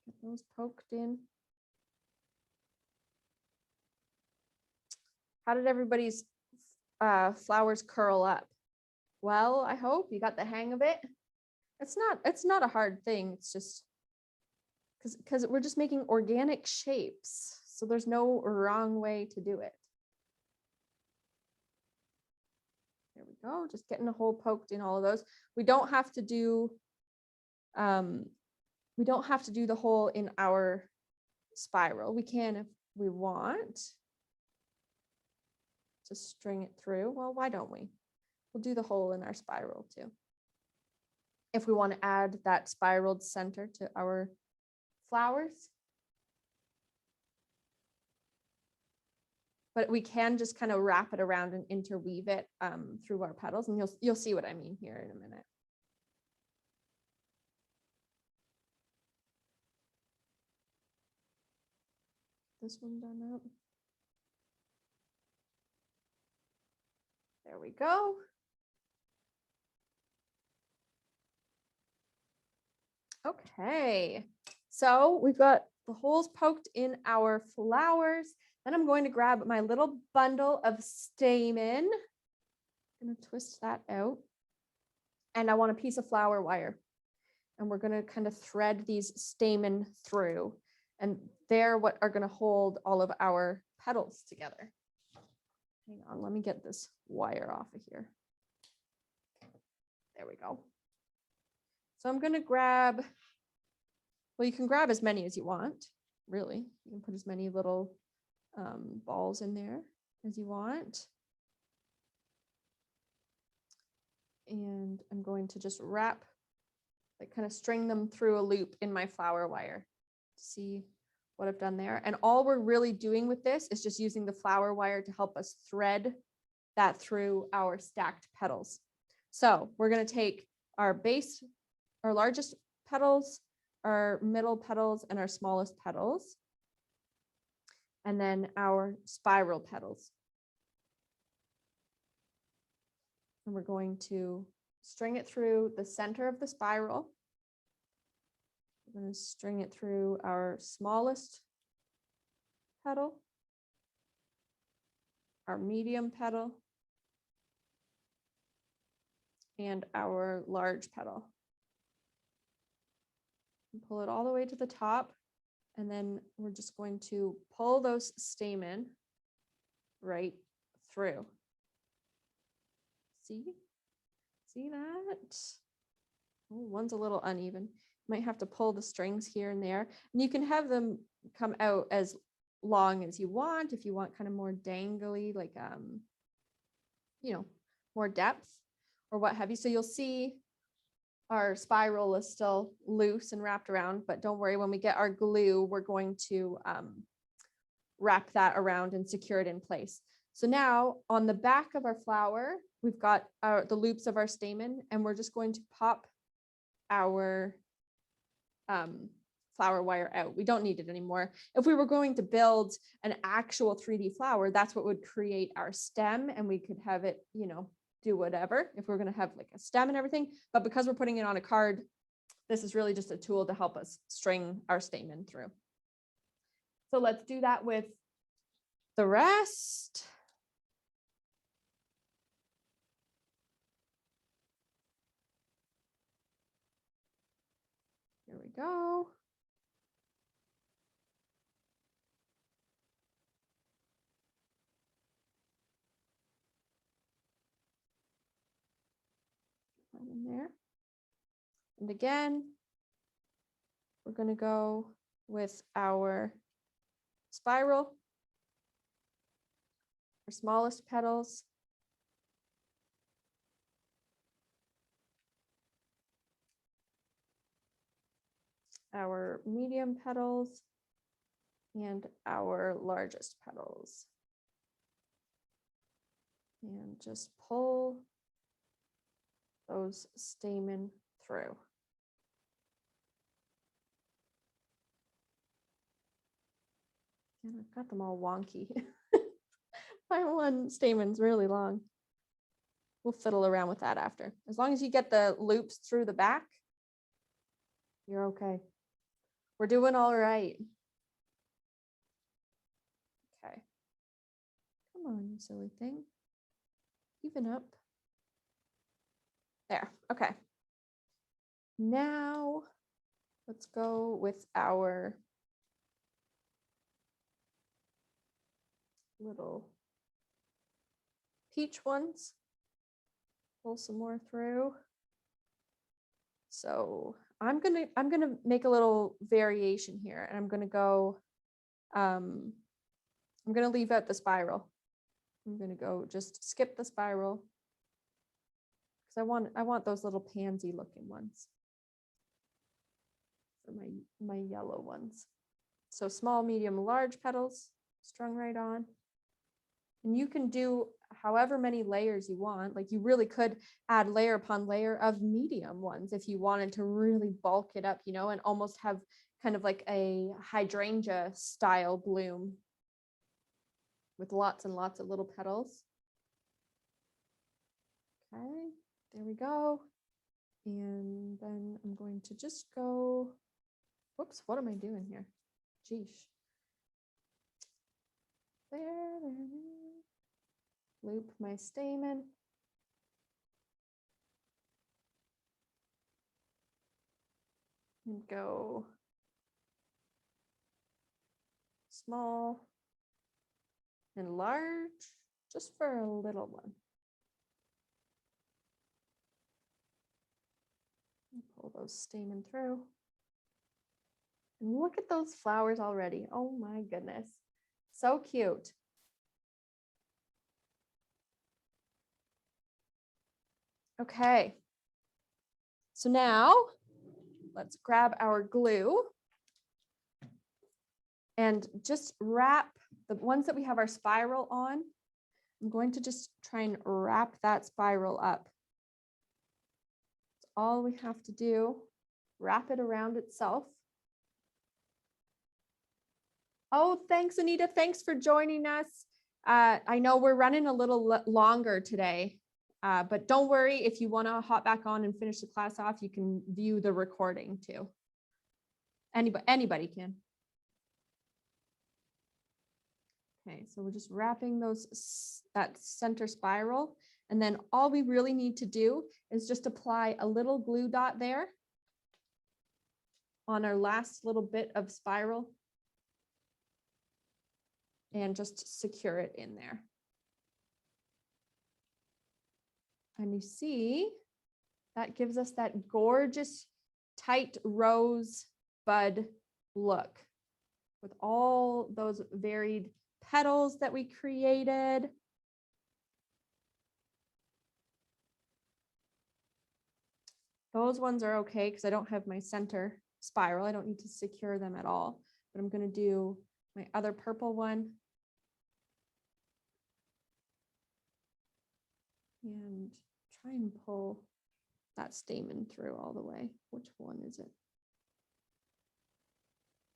Get those poked in. How did everybody's flowers curl up? Well, I hope you got the hang of it. It's not a hard thing. It's just because we're just making organic shapes. So there's no wrong way to do it. There we go, just getting a hole poked in all of those. We don't have to do the hole in our spiral. We can if we want to string it through. Well, why don't we? We'll do the hole in our spiral too. If we want to add that spiraled center to our flowers. But we can just kind of wrap it around and interweave it through our petals, and you'll see what I mean here in a minute. This one done up. There we go. Okay, so we've got the holes poked in our flowers. Then I'm going to grab my little bundle of stamen. I'm going to twist that out. And I want a piece of flower wire. And we're going to kind of thread these stamen through. And they're what are going to hold all of our petals together. Hang on, let me get this wire off of here. There we go. So I'm going to grab, well, you can grab as many as you want, really. You can put as many little balls in there as you want. And I'm going to just wrap, like kind of string them through a loop in my flower wire to see what I've done there. And all we're really doing with this is just using the flower wire to help us thread that through our stacked petals. So we're going to take our base, our largest petals, our middle petals, and our smallest petals, and then our spiral petals. And we're going to string it through the center of the spiral. We're going to string it through our smallest petal, our medium petal, and our large petal. And pull it all the way to the top, and then we're just going to pull those stamen right through. See that? Oh, one's a little uneven. Might have to pull the strings here and there, and you can have them come out as long as you want. If you want kind of more dangly, like more depth or what have you. So you'll see our spiral is still loose and wrapped around, but don't worry, when we get our glue, we're going to wrap that around and secure it in place. So now on the back of our flower, we've got the loops of our stamen, and we're just going to pop our flower wire out. We don't need it anymore. If we were going to build an actual 3D flower, that's what would create our stem, and we could have it, do whatever if we're going to have like a stem and everything. But because we're putting it on a card, this is really just a tool to help us string our stamen through. So let's do that with the rest. Here we go. In there. And again, we're going to go with our spiral, our smallest petals, our medium petals, and our largest petals. And just pull those stamen through. And I've got them all wonky. My one stamen's really long. We'll fiddle around with that after. As long as you get the loops through the back, you're okay. We're doing all right. Okay. Come on, you silly thing. Even up. There, okay. Now let's go with our little peach ones. Pull some more through. So I'm gonna make a little variation here, and I'm gonna go, I'm gonna leave out the spiral. I'm gonna go just skip the spiral, because I want those little pansy looking ones for my yellow ones. So small, medium, large petals strung right on. And you can do however many layers you want. Like you really could add layer upon layer of medium ones if you wanted to really bulk it up, and almost have kind of like a hydrangea style bloom with lots and lots of little petals. Okay, there we go. And then I'm going to just go, whoops, what am I doing here? Geesh. There. Loop my stamen. And go small and large, just for a little one. And pull those stamen through. And look at those flowers already. Oh my goodness. So cute. Okay. So now let's grab our glue and just wrap the ones that we have our spiral on. I'm going to just try and wrap that spiral up. That's all we have to do. Wrap it around itself. Oh, thanks, Anita. Thanks for joining us. I know we're running a little longer today, but don't worry. If you want to hop back on and finish the class off, you can view the recording too. Anybody can. Okay, so we're just wrapping that center spiral. And then all we really need to do is just apply a little glue dot there on our last little bit of spiral and just secure it in there. And you see, that gives us that gorgeous, tight rosebud look with all those varied petals that we created. Those ones are okay because I don't have my center spiral. I don't need to secure them at all, but I'm going to do my other purple one. And try and pull that stamen through all the way. Which one is it?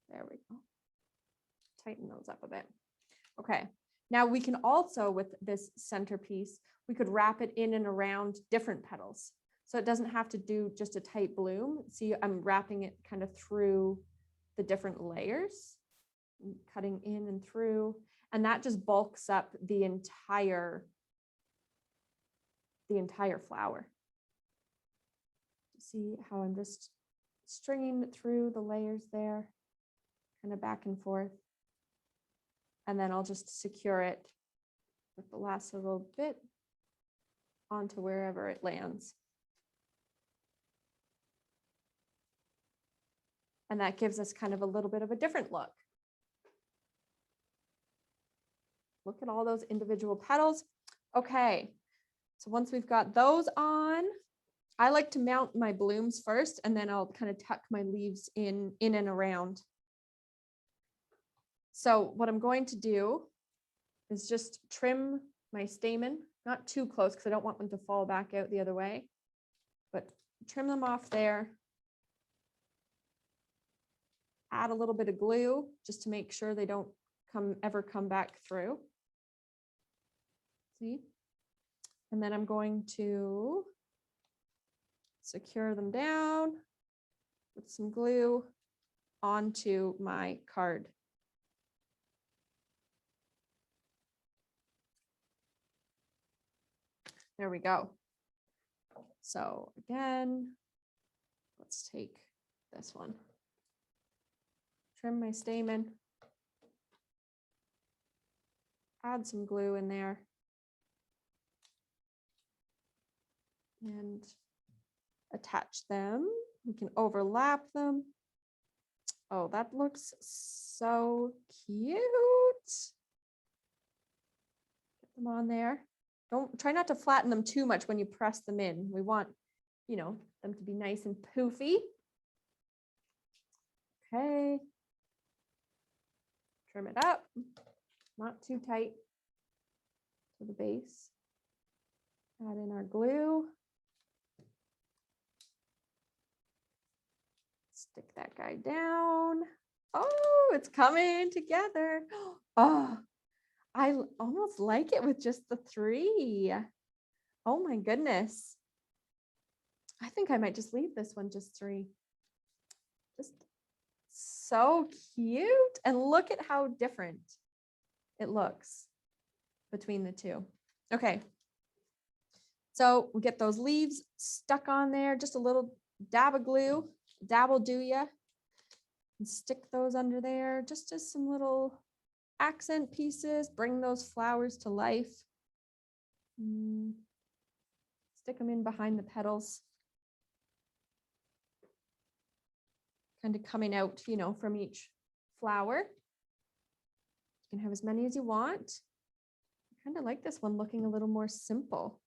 There we go. Tighten those up a bit. Okay, now we can also, with this centerpiece, we could wrap it in and around different petals. So it doesn't have to do just a tight bloom. See, I'm wrapping it kind of through the different layers, cutting in and through, and that just bulks up the entire flower. See how I'm just stringing it through the layers there, kind of back and forth. And then I'll just secure it with the last little bit onto wherever it lands. And that gives us kind of a little bit of a different look. Look at all those individual petals. Okay, so once we've got those on, I like to mount my blooms first, and then I'll kind of tuck my leaves in and around. So what I'm going to do is just trim my stamen, not too close because I don't want them to fall back out the other way, but trim them off there. Add a little bit of glue just to make sure they don't ever come back through. See? And then I'm going to secure them down with some glue onto my card. There we go. So again, let's take this one. Trim my stamen. Add some glue in there. And attach them. We can overlap them. Oh, that looks so cute. Get them on there. Try not to flatten them too much when you press them in. We want, them to be nice and poofy. Okay. Trim it up, not too tight to the base. Add in our glue. Stick that guy down. Oh, it's coming together. Oh, I almost like it with just the 3. Oh my goodness. I think I might just leave this one just 3. Just so cute. And look at how different it looks between the 2. Okay. So we get those leaves stuck on there, just a little dab of glue, dab will do ya. And stick those under there just as some little accent pieces, bring those flowers to life. Stick them in behind the petals. Kind of coming out, from each flower. You can have as many as you want. I kind of like this one looking a little more simple.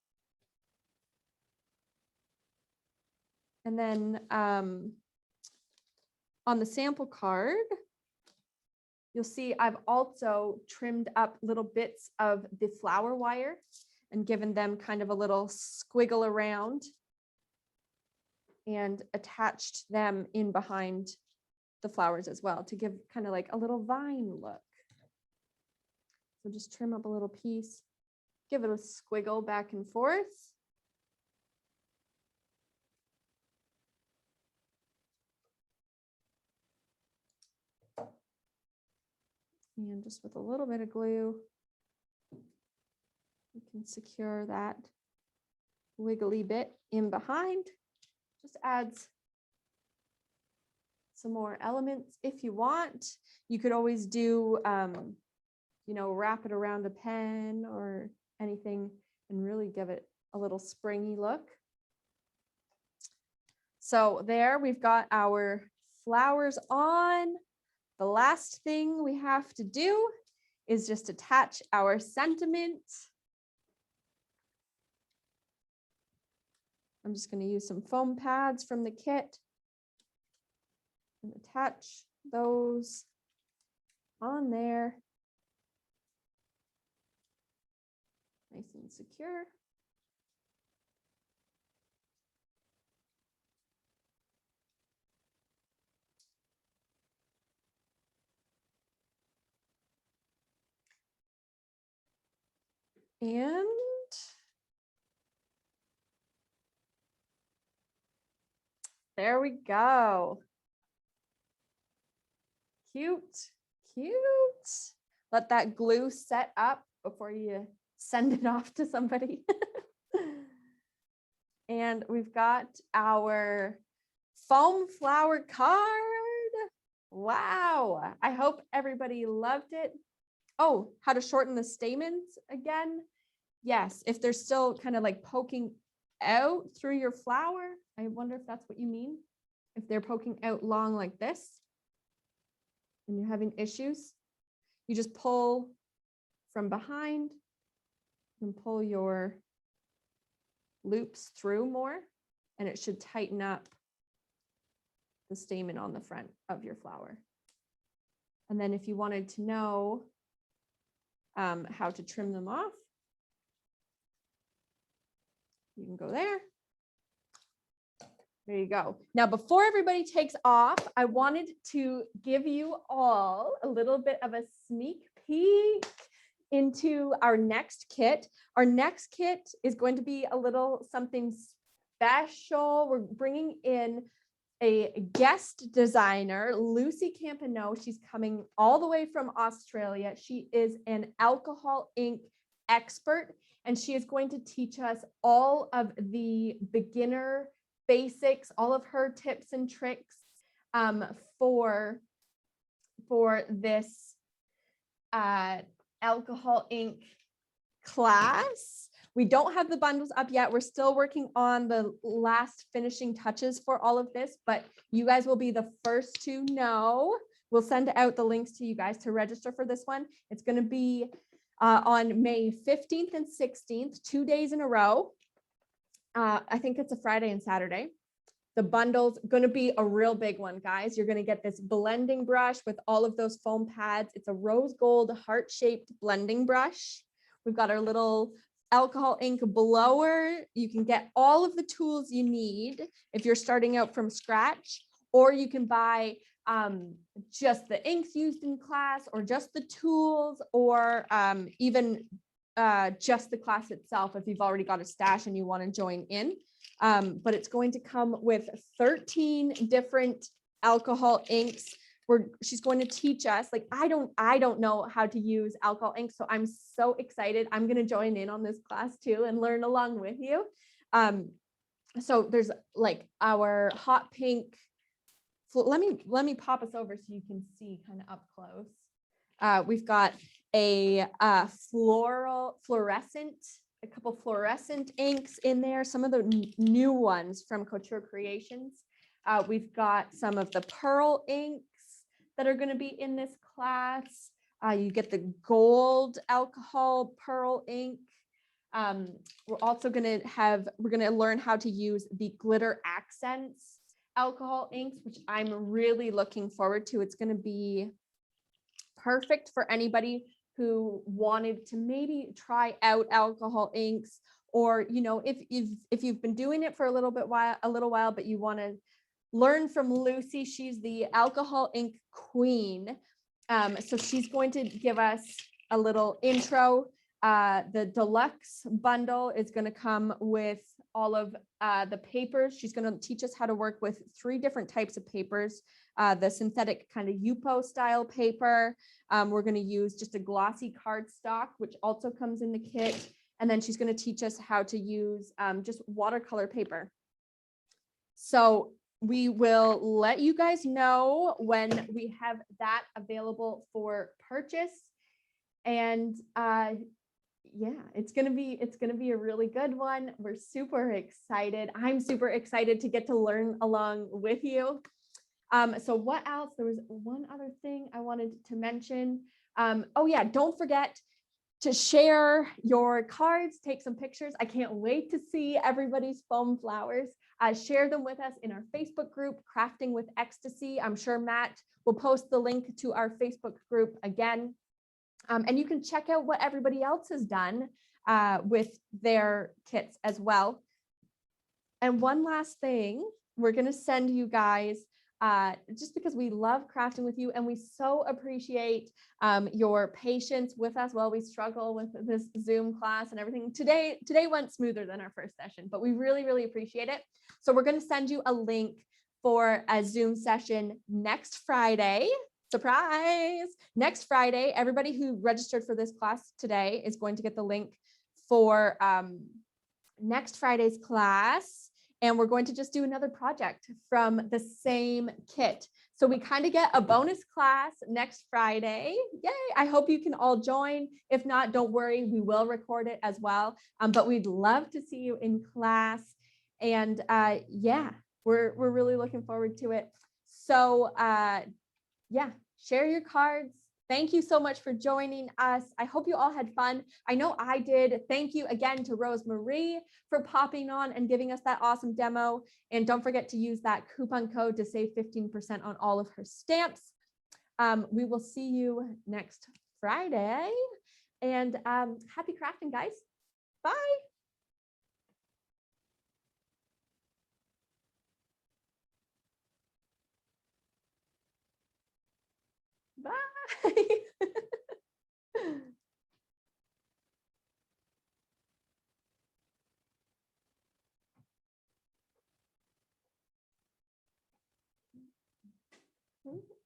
And then on the sample card, You'll see I've also trimmed up little bits of the flower wire and given them kind of a little squiggle around and attached them in behind the flowers as well to give kind of like a little vine look. So just trim up a little piece, give it a squiggle back and forth. And just with a little bit of glue, you can secure that wiggly bit in behind. Just adds some more elements if you want. You could always do, you know, wrap it around a pen or anything and really give it a little springy look. So there we've got our flowers on. The last thing we have to do is just attach our sentiment. I'm just going to use some foam pads from the kit and attach those on there. Nice and secure. And there we go. Cute, cute. Let that glue set up before you send it off to somebody. And we've got our foam flower card. Wow. I hope everybody loved it. Oh, how to shorten the stamens again. Yes, if they're still kind of like poking out through your flower, I wonder if that's what you mean. If they're poking out long like this and you're having issues, you just pull from behind and pull your loops through more, and it should tighten up the stamen on the front of your flower. And then if you wanted to know how to trim them off, you can go there. There you go. Now, before everybody takes off, I wanted to give you all a little bit of a sneak peek into our next kit. Our next kit is going to be a little something special. We're bringing in a guest designer, Lucy Campano. She's coming all the way from Australia. She is an alcohol ink expert, and she is going to teach us all of the beginner basics, all of her tips and tricks for this alcohol ink class. We don't have the bundles up yet. We're still working on the last finishing touches for all of this, but you guys will be the first to know. We'll send out the links to you guys to register for this one. It's going to be on May 15th and 16th, 2 days in a row. I think it's a Friday and Saturday. The bundle's going to be a real big one, guys. You're going to get this blending brush with all of those foam pads. It's a rose gold heart-shaped blending brush. We've got our little alcohol ink blower. You can get all of the tools you need if you're starting out from scratch, or you can buy just the inks used in class, or just the tools, or even just the class itself if you've already got a stash and you want to join in. But it's going to come with 13 different alcohol inks. She's going to teach us, like, I don't know how to use alcohol ink, so I'm so excited. I'm going to join in on this class too and learn along with you. So there's like our hot pink. Let me pop us over so you can see kind of up close. We've got a a couple fluorescent inks in there, some of the new ones from Couture Creations. We've got some of the pearl inks that are going to be in this class. You get the gold alcohol pearl ink. We're also going to learn how to use the glitter accents alcohol inks, which I'm really looking forward to. It's going to be perfect for anybody who wanted to maybe try out alcohol inks, or, you know, if you've been doing it for a little while, but you want to learn from Lucy. She's the alcohol ink queen. So she's going to give us a little intro. The deluxe bundle is going to come with all of the papers. She's going to teach us how to work with 3 different types of papers. The synthetic kind of Yupo style paper. We're going to use just a glossy cardstock, which also comes in the kit. And then she's going to teach us how to use just watercolor paper. So we will let you guys know when we have that available for purchase. And yeah, it's gonna be a really good one. We're super excited. I'm super excited to get to learn along with you. So what else? There was one other thing I wanted to mention. Oh yeah, don't forget to share your cards, take some pictures. I can't wait to see everybody's foam flowers. Share them with us in our Facebook group, Crafting with Ecstasy. I'm sure Matt will post the link to our Facebook group again. And you can check out what everybody else has done with their kits as well. And one last thing, we're going to send you guys, just because we love crafting with you and we so appreciate your patience with us while we struggle with this Zoom class and everything. Today went smoother than our first session, but we really, really appreciate it. So we're going to send you a link for a Zoom session next Friday. Surprise! Next Friday, everybody who registered for this class today is going to get the link for next Friday's class. And we're going to just do another project from the same kit. So we kind of get a bonus class next Friday. Yay! I hope you can all join. If not, don't worry, we will record it as well. But we'd love to see you in class. And yeah, we're really looking forward to it. So yeah, share your cards. Thank you so much for joining us. I hope you all had fun. I know I did. Thank you again to Rosemary for popping on and giving us that awesome demo. And don't forget to use that coupon code to save 15% on all of her stamps. We will see you next Friday. And happy crafting, guys. Bye. Bye. Mm-hmm.